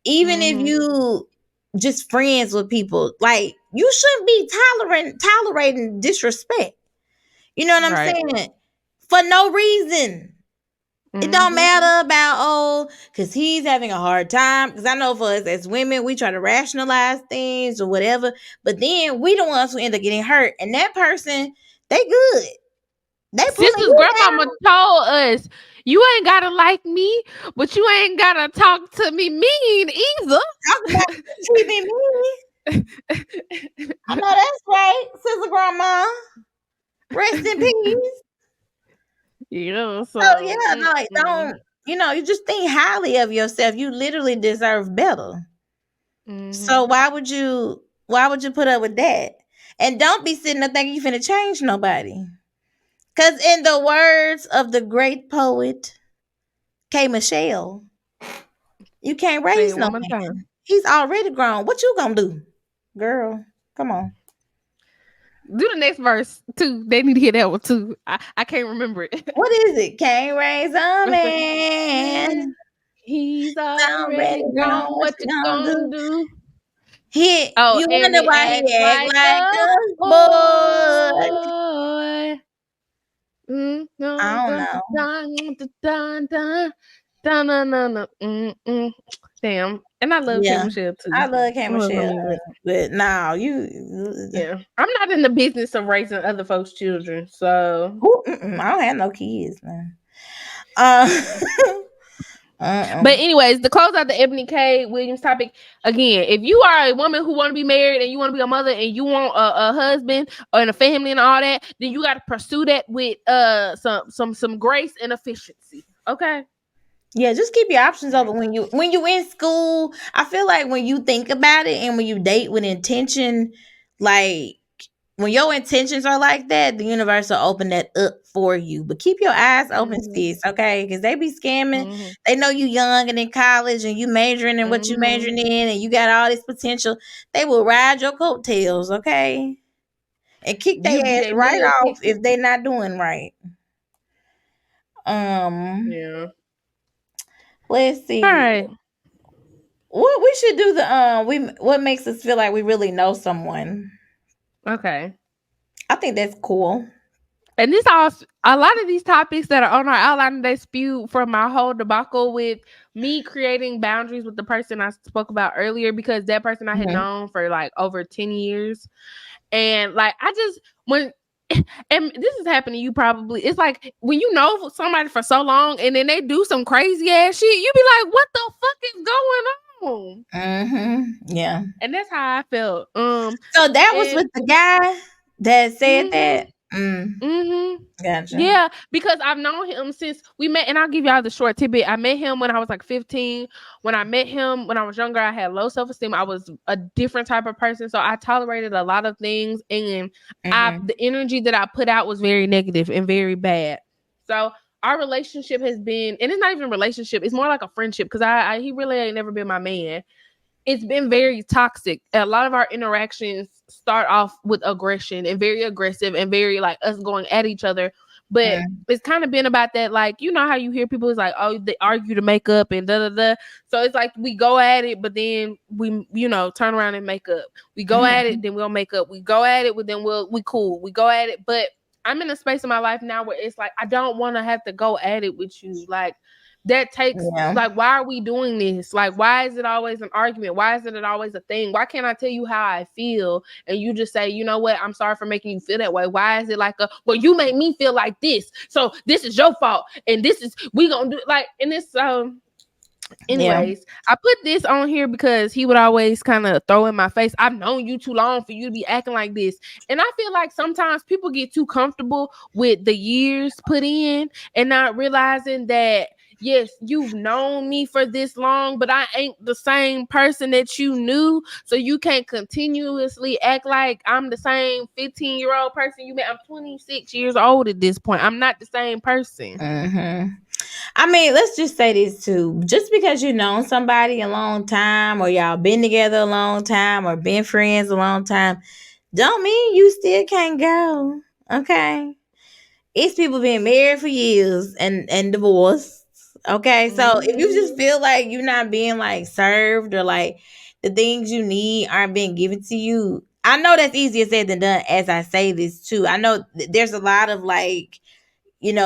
even if you just friends with people, like you shouldn't be tolerating disrespect. You know what I'm saying? For no reason. It don't matter about because he's having a hard time. Because I know for us as women, we try to rationalize things or whatever, but then we the ones who end up getting hurt. And that person, they good. They pulling Sister's you grandmama down. told us, you ain't gotta like me, but you ain't gotta talk to me mean either. Talk about treating me. I know that's right, Sister Grandma. Rest in peace. Yeah, so yeah, like don't you just think highly of yourself. You literally deserve better. So why would you put up with that? And don't be sitting there thinking you finna change nobody. Cause in the words of the great poet K. Michelle, you can't raise no man. He's already grown. What you gonna do? Girl, come on. Do the next verse too. They need to hear that one too. I can't remember it. What is it? Can't raise a man. He's already grown. What you gonna do? You wonder why he act like a boy. I don't know. Damn. And I love K. Michelle too. I love K. Michelle. But now yeah. I'm not in the business of raising other folks' children. So I don't have no kids, man. But anyways, to close out the Ebony K. Williams topic, again, if you are a woman who want to be married and you want to be a mother and you want a husband and a family and all that, then you got to pursue that with some grace and efficiency. Okay. Yeah, just keep your options open when you in school. I feel like when you think about it and when you date with intention, like when your intentions are like that, the universe will open that up for you. But keep your eyes open, sis, okay? Because they be scamming. They know you young and in college and you majoring in what you majoring in and you got all this potential. They will ride your coattails, okay? And kick their ass right off if they not doing right. Yeah. Let's see. All right. What we should do what makes us feel like we really know someone. Okay. I think that's cool. And a lot of these topics that are on our outline, they spew from my whole debacle with me creating boundaries with the person I spoke about earlier, because that person I had known for like over 10 years. And like, and this has happened to you probably. It's like when you know somebody for so long and then they do some crazy ass shit, you be like, what the fuck is going on? Yeah. And that's how I felt. So that was with the guy that said that. Gotcha. Yeah, because I've known him since we met, and I'll give y'all the short tidbit. I met him when I was like 15. When I met him when I was younger, I had low self-esteem. I was a different type of person, so I tolerated a lot of things, and the energy that I put out was very negative and very bad. So our relationship has been, and it's not even a relationship, it's more like a friendship, because he really ain't never been my man. It's been very toxic. A lot of our interactions start off with aggression and very aggressive and very like us going at each other. But it's kind of been about that, like, you know how you hear people is like, oh, they argue to make up and da. So it's like we go at it, but then we, turn around and make up. We go at it, then we'll make up. We go at it, but then we cool. We go at it. But I'm in a space in my life now where it's like, I don't want to have to go at it with you. Like, that takes like, why are we doing this? Like, why is it always an argument? Why isn't it always a thing? Why can't I tell you how I feel and you just say, you know what, I'm sorry for making you feel that way? Why is it like well, you made me feel like this, so this is your fault, and this is we gonna do like, and this anyways, I put this on here because he would always kind of throw in my face, I've known you too long for you to be acting like this. And I feel like sometimes people get too comfortable with the years put in and not realizing that yes, you've known me for this long, but I ain't the same person that you knew. So you can't continuously act like I'm the same 15-year-old person you met. I'm 26 years old at this point. I'm not the same person. Mm-hmm. I mean, let's just say this too. Just because you known somebody a long time, or y'all been together a long time, or been friends a long time, don't mean you still can't go. Okay. It's people being married for years and divorced. Okay. So if you just feel like you're not being like served, or like the things you need aren't being given to you, I know that's easier said than done as I say this too. I know there's a lot of like,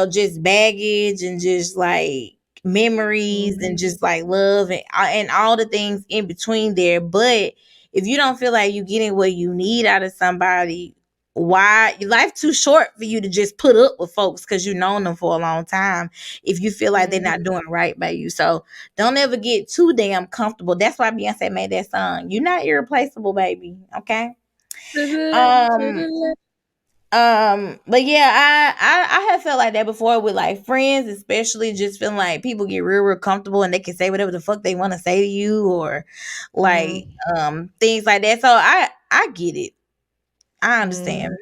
just baggage and just like memories and just like love and all the things in between there. But if you don't feel like you're getting what you need out of somebody, why life too short for you to just put up with folks because you've known them for a long time if you feel like they're not doing right by you. So don't ever get too damn comfortable. That's why Beyonce made that song. You're not irreplaceable, baby. Okay. But yeah, I have felt like that before with like friends, especially just feeling like people get real comfortable and they can say whatever the fuck they want to say to you, or like things like that. So I get it. I understand.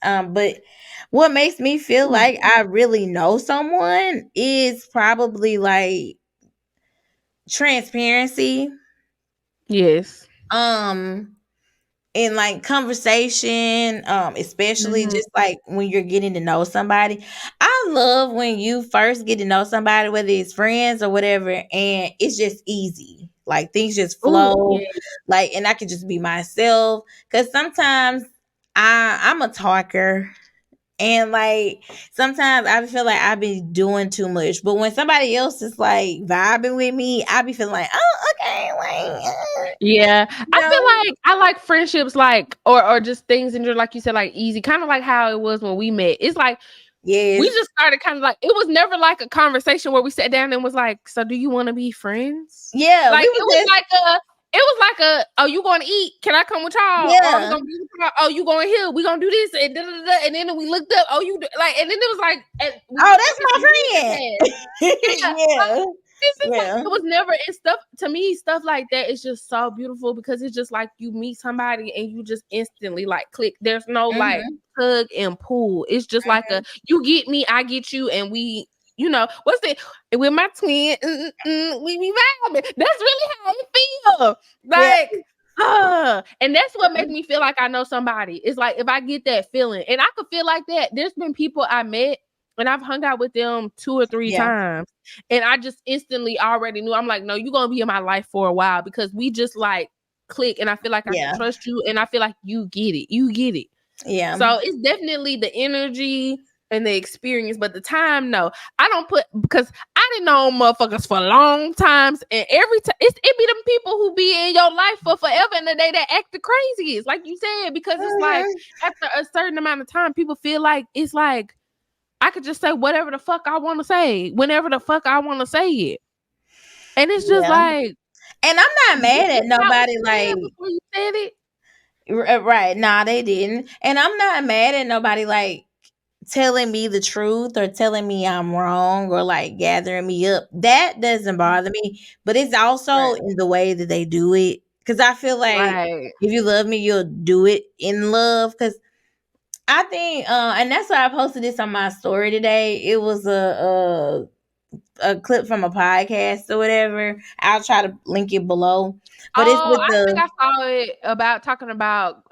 But what makes me feel like I really know someone is probably like transparency. Yes. In like conversation, especially just like when you're getting to know somebody. I love when you first get to know somebody, whether it's friends or whatever, and it's just easy. Like things just Ooh, flow. yeah. Like, and I can just be myself. Cause sometimes I'm a talker. And like sometimes I feel like I be doing too much. But when somebody else is like vibing with me, I be feeling like, oh, okay, like Yeah, I no. feel like I like friendships, like or just things and just like you said, like easy, kind of like how it was when we met. It's like we Yes. just started kind of like, it was never like a conversation where we sat down and was like, so do you want to be friends? Yeah, Like we was just oh, you going to eat? Can I come with y'all? Oh, I'm yeah. gonna be with y'all. Oh, you going here? We gonna do this and da, da, da, da. And then we looked up. Oh, like, and then it was like, and we Oh, took that's this my meeting friend. test. Yeah, Yeah. it's like Yeah. it was never, and stuff to me, stuff like that is just so beautiful because it's just like you meet somebody and you just instantly like click. There's no like Mm-hmm. tug and pull. It's just like a, you get me, I get you, and we, what's it with my twin, we be vibing. That's really how it feels. Yeah. Like and that's what makes me feel like I know somebody. It's like if I get that feeling, and I could feel like that. There's been people I met and I've hung out with them 2 or 3 Yeah. times, and I just instantly already knew. I'm like, no, you're gonna be in my life for a while because we just like click, and I feel like I can Yeah. trust you, and I feel like you get it. You get it. Yeah. So it's definitely the energy and the experience, but the time, no. I don't put, because I didn't know motherfuckers for long times, and every time it be them people who be in your life for forever and the day that act the craziest, like you said, because it's like after a certain amount of time, people feel like it's like I could just say whatever the fuck I want to say, whenever the fuck I want to say it. And it's just Yeah. like, And I'm not mad at think about what nobody you like said before you said it. right. Nah, they didn't. And I'm not mad at nobody like telling me the truth or telling me I'm wrong or like gathering me up. That doesn't bother me. But it's also Right. in the way that they do it. Cause I feel like Right. if you love me, you'll do it in love. Cause I think and that's why I posted this on my story today. It was a clip from a podcast or whatever. I'll try to link it below. But it's Oh, with I think the I saw it about talking about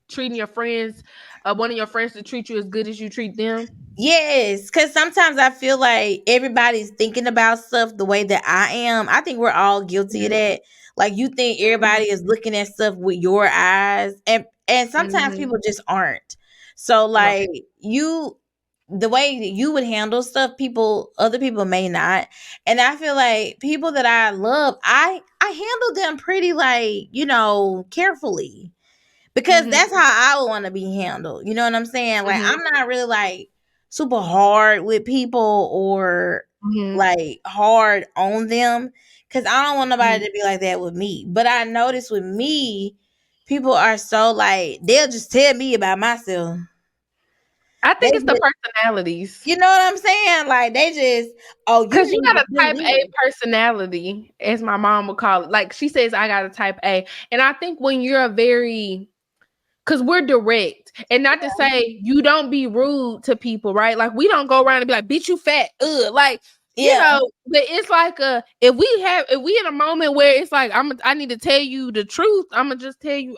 treating your friends, one of your friends to treat you as good as you treat them. yes, because sometimes I feel like everybody's thinking about stuff the way that I am. I think we're all guilty of that. Like you think everybody is looking at stuff with your eyes, and sometimes Mm-hmm. people just aren't. So Right. like the way that you would handle stuff, other people may not. And I feel like people that I love, I handle them pretty like, carefully. Because Mm-hmm. that's how I would want to be handled. You know what I'm saying? Like Mm-hmm. I'm not really like super hard with people or Mm-hmm. like hard on them. Cause I don't want nobody to be like that with me. But I notice with me, people are so like they'll just tell me about myself. I think it's the personalities. You know what I'm saying? Like they just, because you got a type A personality, as my mom would call it. Like she says, I got a type A, and I think when you're a very because we're direct, and not to say you don't be rude to people, right? Like we don't go around and be like, "Bitch, you fat," like you know. But it's like if we in a moment where it's like I need to tell you the truth, I'm gonna tell you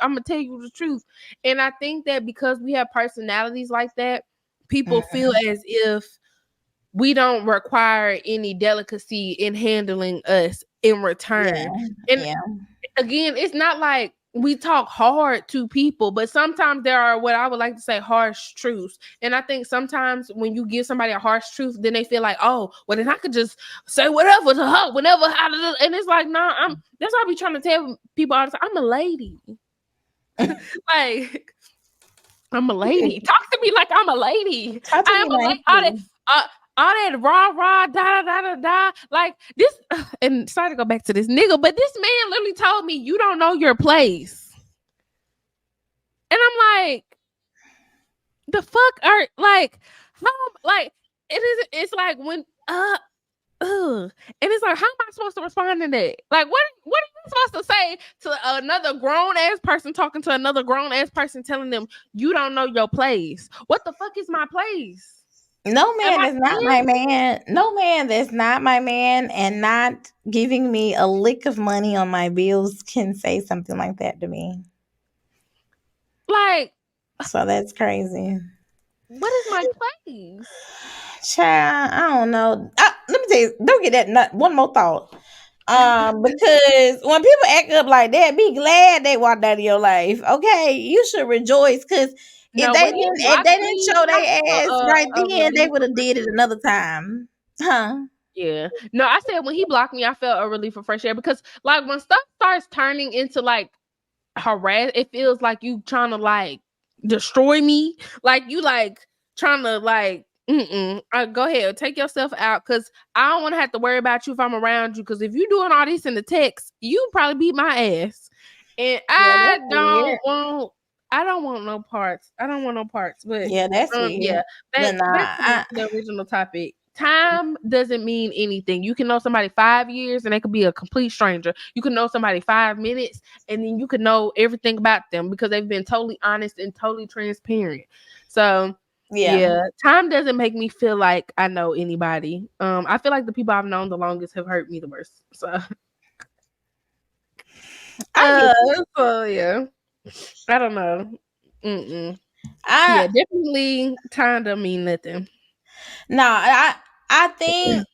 the truth. And I think that because we have personalities like that, people feel as if we don't require any delicacy in handling us in return. Again, it's not like we talk hard to people, but sometimes there are what I would like to say harsh truths. And I think sometimes when you give somebody a harsh truth, then they feel like, oh, well, then I could just say whatever to her, whenever. And it's like, nah, that's why I be trying to tell people all the time, I'm a lady. Like, I'm a lady. Talk to me like I'm a lady. I am a lady. All that rah, da. Like this, and sorry to go back to this nigga, but this man literally told me, you don't know your place. And I'm like, the fuck are, like, how, like, it's like when, and it's like, how am I supposed to respond to that? Like, what are you supposed to say to another grown-ass person talking to another grown-ass person telling them, you don't know your place? What the fuck is my place? No man is not my man. No man that's not my man and not giving me a lick of money on my bills can say something like that to me. Like, so that's crazy. What is my place? Child, I don't know. Let me tell you, don't get that one more thought. Because when people act up like that, be glad they walked out of your life. Okay, you should rejoice because if they didn't show their ass right then, they would have did it another time. Huh? Yeah. No, I said when he blocked me, I felt a relief of fresh air because like when stuff starts turning into like harass, it feels like you trying to like destroy me. Like you like trying to like go ahead, take yourself out because I don't want to have to worry about you if I'm around you. Because if you doing all this in the text, you probably beat my ass, and I don't want no parts. I don't want no parts. But yeah, that's weird. Yeah, that's the original topic. Time doesn't mean anything. You can know somebody 5 years and they could be a complete stranger. You can know somebody 5 minutes and then you can know everything about them because they've been totally honest and totally transparent. So yeah, time doesn't make me feel like I know anybody. I feel like the people I've known the longest have hurt me the worst. So yeah, I don't know. Yeah, definitely time don't mean nothing. No, I think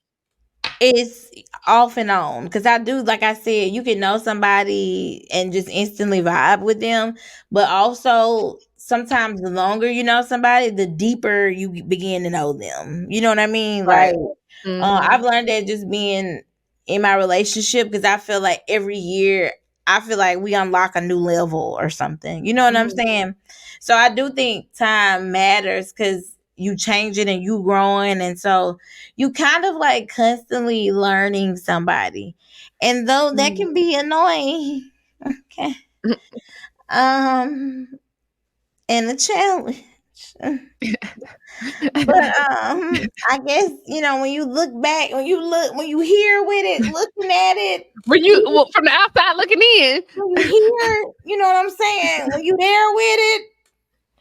it's off and on because I do, like I said, you can know somebody and just instantly vibe with them, but also sometimes the longer you know somebody, the deeper you begin to know them. You know what I mean? Right. Like, I've learned that just being in my relationship because I feel like every year I feel like we unlock a new level or something. You know what I'm saying? So I do think time matters because you changing and you growing, and so you kind of like constantly learning somebody, and though that can be annoying, okay, and a challenge. But I guess when you look back, when you hear with it, looking at it, when you from the outside looking in, when you hear, you know what I'm saying, when you there with it.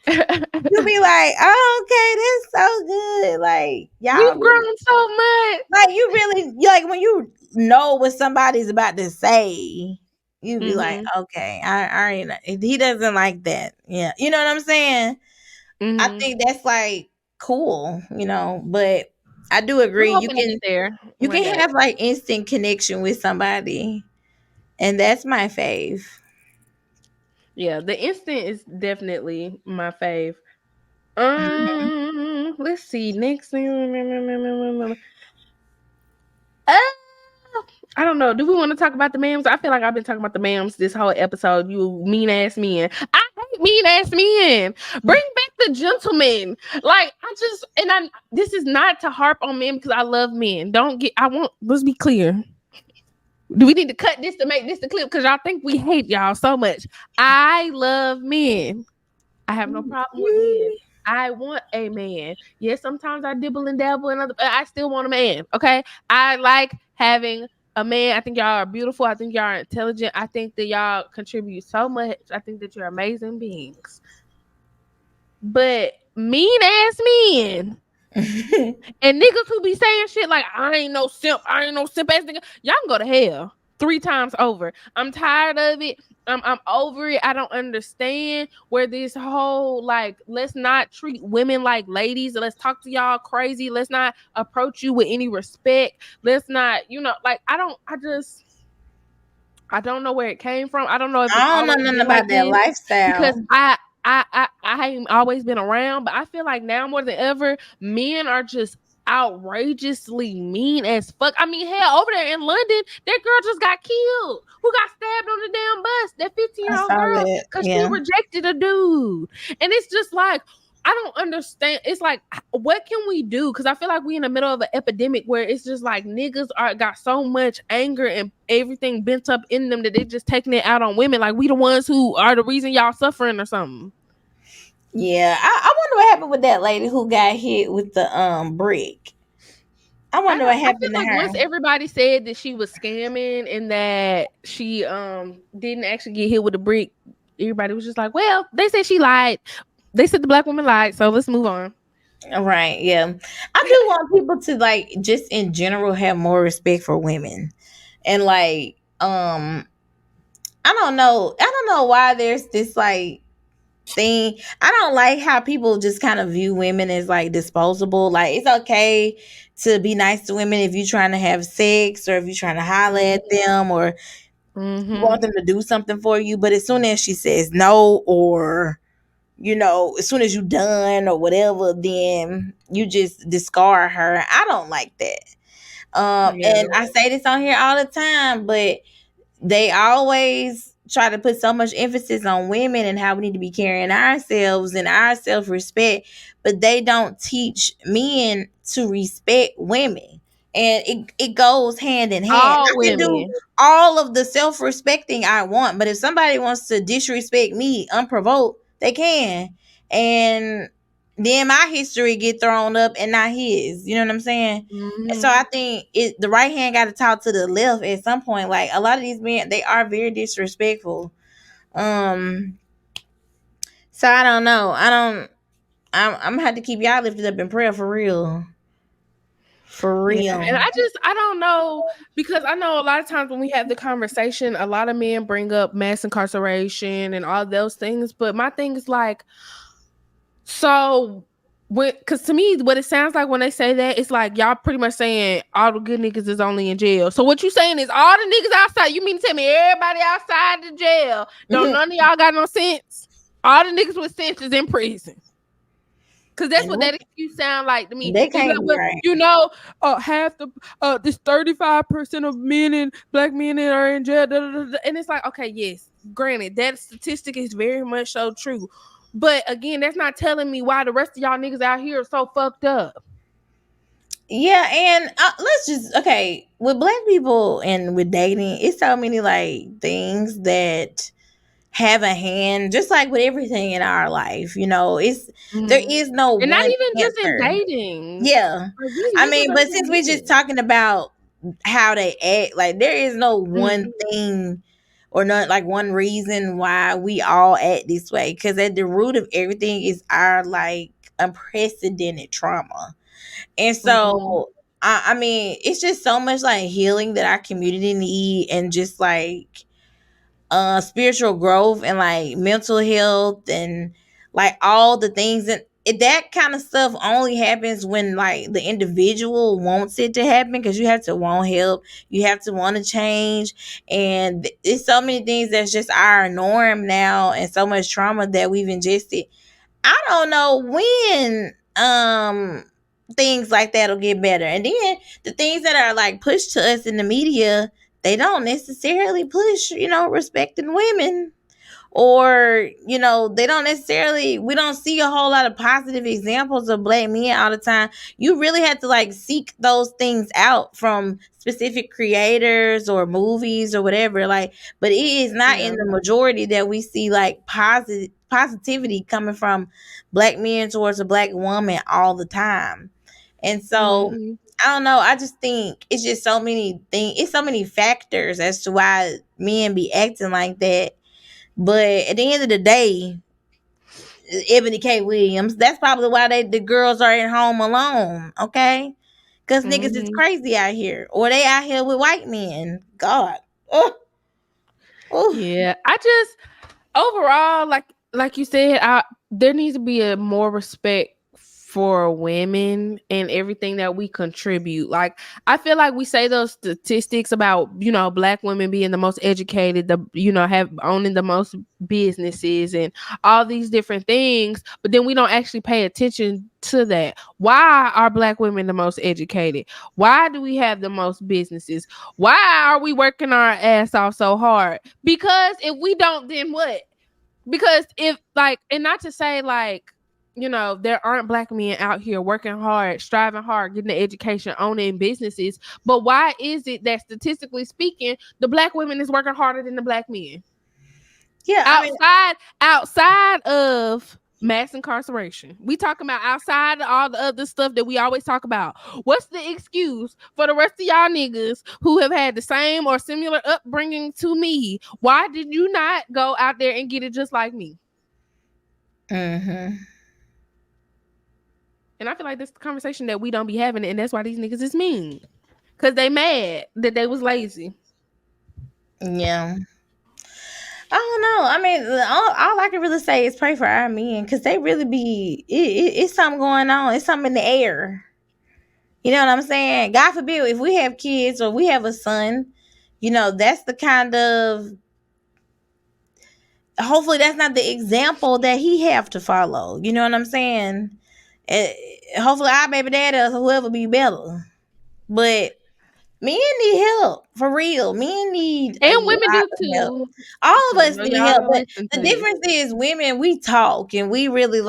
You be like, oh, okay, that's so good. Like, y'all, we've grown so much. Like, you really, like, when you know what somebody's about to say, you be like, okay, I already know. He doesn't like that. Yeah, you know what I'm saying? I think that's like cool, but I do agree. You can have like instant connection with somebody, and that's my fave. Yeah, the instant is definitely my fave. Let's see. Next thing. I don't know. Do we want to talk about the MAMS? I feel like I've been talking about the MAMS this whole episode. You mean ass men. I hate mean ass men. Bring back the gentlemen. Like this is not to harp on men because I love men. Let's be clear. Do we need to cut this to make this the clip? Because y'all think we hate y'all so much. I love men. I have no problem with men. I want a man. Yes, sometimes I dibble and dabble and but I still want a man. Okay. I like having a man. I think y'all are beautiful. I think y'all are intelligent. I think that y'all contribute so much. I think that you're amazing beings. But mean ass men and niggas who be saying shit like I ain't no simp ass nigga, y'all can go to hell 3 times over. I'm tired of it. I'm over it. I don't understand where this whole like let's not treat women like ladies. Let's talk to y'all crazy. Let's not approach you with any respect. Let's not, like I don't know where it came from. I don't know if it's I don't know always nothing been like about that this because lifestyle. I ain't always been around, but I feel like now more than ever, men are just outrageously mean as fuck. I mean, hell, over there in London, that girl just got killed. Who got stabbed on the damn bus? That I 15-year-old saw girl, that. because she Yeah. rejected a dude. And it's just like, I don't understand. It's like, what can we do? Because I feel like we in the middle of an epidemic where it's just like niggas got so much anger and everything bent up in them that they just taking it out on women. Like we the ones who are the reason y'all suffering or something. Yeah, I wonder what happened with that lady who got hit with the brick. I wonder what I feel happened to like her. once everybody said that she was scamming and that she didn't actually get hit with a brick, everybody was just like, well, they said she lied. They said the black woman lied, so let's move on. Right, yeah. I do want people to like just in general have more respect for women. And like I don't know why there's this like thing. I don't like how people just kind of view women as like disposable. Like it's okay to be nice to women if you're trying to have sex or if you're trying to holler at them or you want them to do something for you. But as soon as she says no or as soon as you done or whatever, then you just discard her. I don't like that. Yeah. And I say this on here all the time, but they always try to put so much emphasis on women and how we need to be carrying ourselves and our self-respect, but they don't teach men to respect women. And it goes hand in hand. All I can do women. all of the self-respecting I want, but if somebody wants to disrespect me unprovoked, they can. And then my history get thrown up and not his. You know what I'm saying? So I think the right hand got to talk to the left at some point. Like a lot of these men, they are very disrespectful. So I don't know. I'm gonna have to keep y'all lifted up in prayer for real. For Yeah. real. And I don't know, because I know a lot of times when we have the conversation, a lot of men bring up mass incarceration and all those things. But my thing is like, so because to me, what it sounds like when they say that, it's like y'all pretty much saying all the good niggas is only in jail. So what you saying is all the niggas outside. You mean to tell me everybody outside the jail don't none of y'all got no sense? All the niggas with sense is in prison. Cause that's what that excuse sound like to me. They They be can't like, be well, right. half the this 35% of men and black men that are in jail, and it's like, okay, yes, granted, that statistic is very much so true. But again, that's not telling me why the rest of y'all niggas out here are so fucked up. Yeah, and let's just with black people and with dating, it's so many like things that have a hand, just like with everything in our life. There is no And not one even just in answer. dating. Yeah, Like, we I niggas mean, are but so since we're just weird. talking about how they act, like there is no one thing or not like one reason why we all act this way. Because at the root of everything is our like unprecedented trauma, and so I mean, it's just so much like healing that our community need, and just like spiritual growth and like mental health and like all the things that kind of stuff only happens when like the individual wants it to happen, because you have to want help, you have to want to change, and it's so many things that's just our norm now, and so much trauma that we've ingested. I don't know when things like that'll get better. And then the things that are like pushed to us in the media, they don't necessarily push, respecting women, or they don't necessarily, we don't see a whole lot of positive examples of black men all the time. You really have to like seek those things out from specific creators or movies or whatever, like, but it is not in the majority that we see like positivity coming from black men towards a black woman all the time. And so I don't know. I just think it's just so many things. It's so many factors as to why men be acting like that. But at the end of the day, Ebony K. Williams, that's probably why the girls are at home alone. Okay, because niggas is crazy out here, or they out here with white men. God, yeah. I just overall, like you said, there needs to be a more respect for women and everything that we contribute. Like, I feel like we say those statistics about, black women being the most educated, have owning the most businesses and all these different things, but then we don't actually pay attention to that. Why are black women the most educated? Why do we have the most businesses? Why are we working our ass off so hard? Because if we don't, then what? Because if and not to say there aren't black men out here working hard, striving hard, getting an education, owning businesses, but why is it that statistically speaking, the black women is working harder than the black men? Yeah, outside of mass incarceration, we talking about outside of all the other stuff that we always talk about. What's the excuse for the rest of y'all niggas who have had the same or similar upbringing to me? Why did you not go out there and get it just like me? And I feel like this is the conversation that we don't be having, and that's why these niggas is mean. Because they mad that they was lazy. Yeah. I don't know. I mean, all I can really say is pray for our men, because they really be, it's something going on. It's something in the air. You know what I'm saying? God forbid if we have kids or we have a son, that's the kind of, hopefully that's not the example that he have to follow. You know what I'm saying? Hopefully our baby daddy or whoever be better. But men need help, for real. Men need and a women lot do of too. help. All of us need help. But the to difference is women, we talk and we really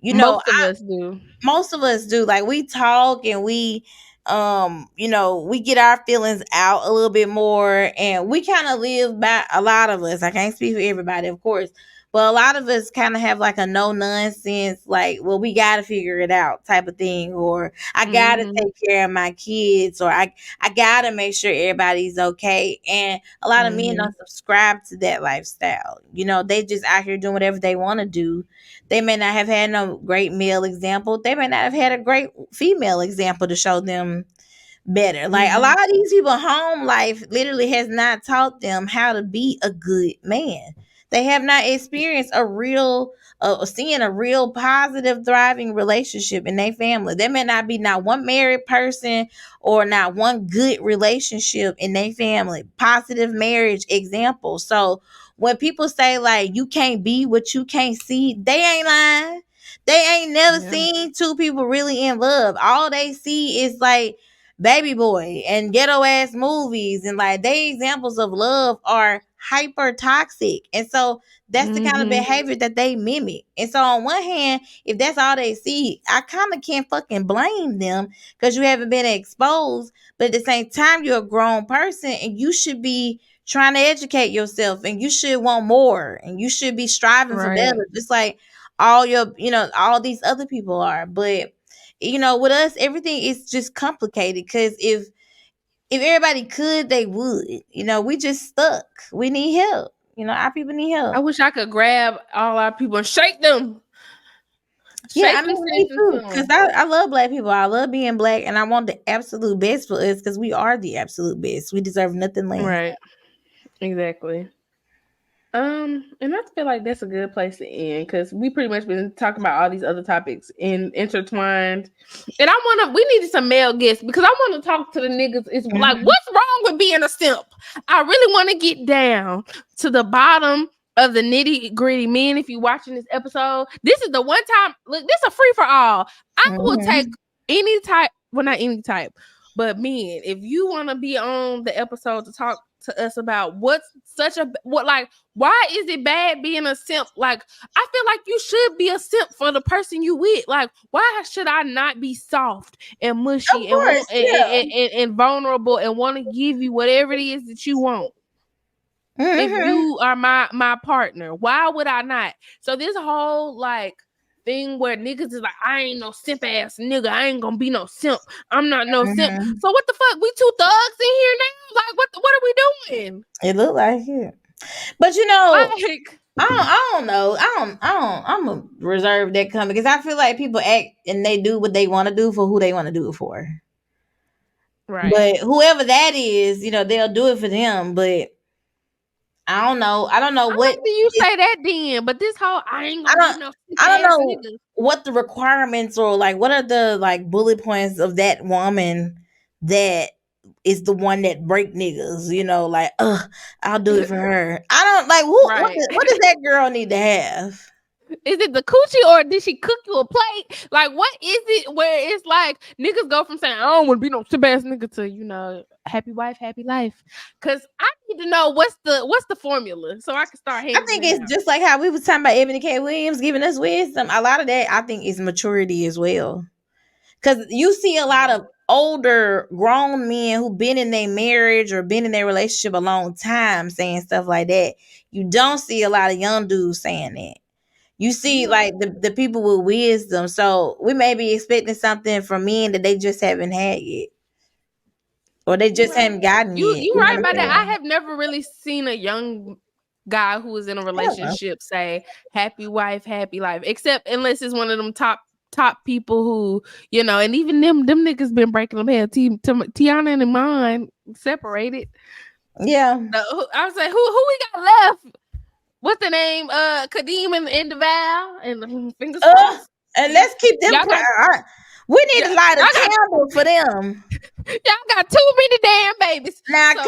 most of us do. Most of us do. Like, we talk and we we get our feelings out a little bit more, and we kind of live by, a lot of us, I can't speak for everybody, of course, but a lot of us kind of have like a no nonsense, like, well, we gotta figure it out type of thing, or I gotta take care of my kids, or I gotta make sure everybody's okay. And a lot of men don't subscribe to that lifestyle. They just out here doing whatever they want to do. They may not have had no great male example. They may not have had a great female example to show them better. Like, a lot of these people, home life literally has not taught them how to be a good man. They have not experienced seeing a real positive, thriving relationship in their family. There may not be not one married person or not one good relationship in their family, positive marriage example. So when people say like you can't be what you can't see, they ain't lying. They ain't never seen two people really in love. All they see is like Baby Boy and ghetto ass movies, and like they examples of love are hyper toxic. And so that's the kind of behavior that they mimic. And so on one hand, if that's all they see, I kind of can't fucking blame them, because you haven't been exposed. But at the same time, you're a grown person and you should be trying to educate yourself, and you should want more, and you should be striving for better, just like all all these other people are. But with us, everything is just complicated, because if everybody could, they would. We just stuck. We need help. Our people need help. I wish I could grab all our people and shake them. Yeah, I mean, me too. Because I love black people. I love being black, and I want the absolute best for us, because we are the absolute best. We deserve nothing less. Right. Exactly. And I feel like that's a good place to end, because we pretty much been talking about all these other topics intertwined. And we needed some male guests, because I want to talk to the niggas. It's like, what's wrong with being a simp? I really want to get down to the bottom of the nitty gritty. Men, if you're watching this episode, this is the one time. Look, this is a free for all. I will take any type. Well, not any type, but men, if you want to be on the episode to talk to us about why is it bad being a simp? Like, I feel like you should be a simp for the person you with. Like, why should I not be soft and mushy and vulnerable and want to give you whatever it is that you want? if you are my partner. Why would I not? So this whole like thing where niggas is like, I ain't no simp ass nigga. I ain't gonna be no simp. I'm not no simp. So what the fuck? We two thugs in here now? Like what are we doing? It look like it. But you know, like, I don't know. I'm gonna reserve that comment because I feel like people act and they do what they want to do for who they want to do it for. Right. But whoever that is, you know, they'll do it for them. But I don't know. I don't know what do you say that then. But this whole I ain't gonna be no I don't know niggas. What the requirements or like what are the like bullet points of that woman that is the one that break niggas, you know, like I'll do it for her. I don't like what does that girl need to have? Is it the coochie or did she cook you a plate? Like what is it where it's like niggas go from saying I don't want to be no simp ass nigga to, you know, happy wife, happy life? Cause I need to know what's the formula so I can start handling I think it's just like how we was talking about Ebony K. Williams giving us wisdom. A lot of that I think is maturity as well. Cause you see a lot of older grown men who've been in their marriage or been in their relationship a long time saying stuff like that. You don't see a lot of young dudes saying that. You see like the people with wisdom. So we may be expecting something from men that they just haven't had yet. Or they just haven't gotten yet. You right about that. I have never really seen a young guy who is in a relationship say happy wife, happy life. Except unless it's one of them top people who, you know, and even them niggas been breaking them head. Tiana and Iman separated. Yeah. So, I was like, who we got left? What's the name? Kadeem and DeVal and fingers crossed. And let's keep them. We need to light a candle for them. Y'all got too many damn babies. Now, but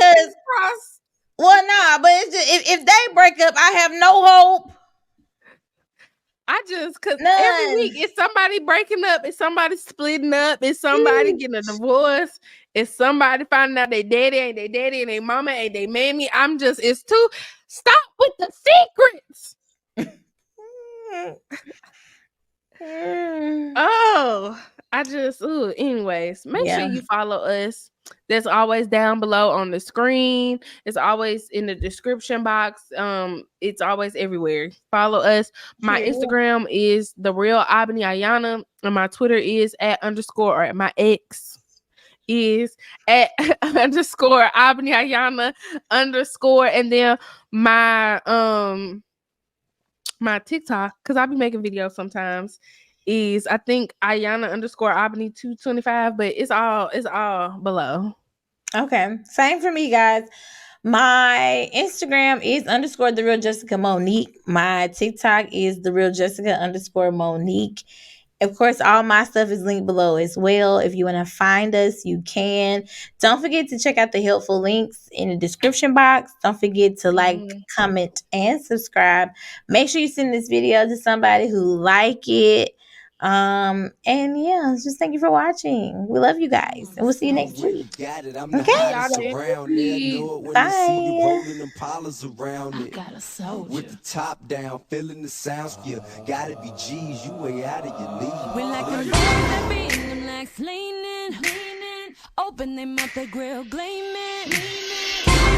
it's just, if they break up, I have no hope. Cause every week it's somebody breaking up, it's somebody splitting up, it's somebody getting a divorce, it's somebody finding out they daddy ain't they daddy and they mama ain't they mammy. It's too. Stop with the secrets. Anyways, make sure you follow us. That's always down below on the screen. It's always in the description box. It's always everywhere. Follow us. My Instagram is The Real Ebony Ayana, and my Twitter is @_ my ex is @_ Ebony Ayana _ and then my TikTok, because I'll be making videos sometimes, is I think Ayana _ Ebony 225, but it's all below. Okay. Same for me, guys. My Instagram is _ The Real Jessica Monique. My TikTok is The Real Jessica _ Monique. Of course, all my stuff is linked below as well. If you want to find us, you can. Don't forget to check out the helpful links in the description box. Don't forget to like, comment, and subscribe. Make sure you send this video to somebody who like it. And yeah, just thank you for watching. We love you guys, and we'll see you next week. Okay. Bye. Got a soldier with the top down, feeling the sounds. You gotta be G's, you way out of your league. We like them that be in them legs leaning, open them up, they grill gleaming.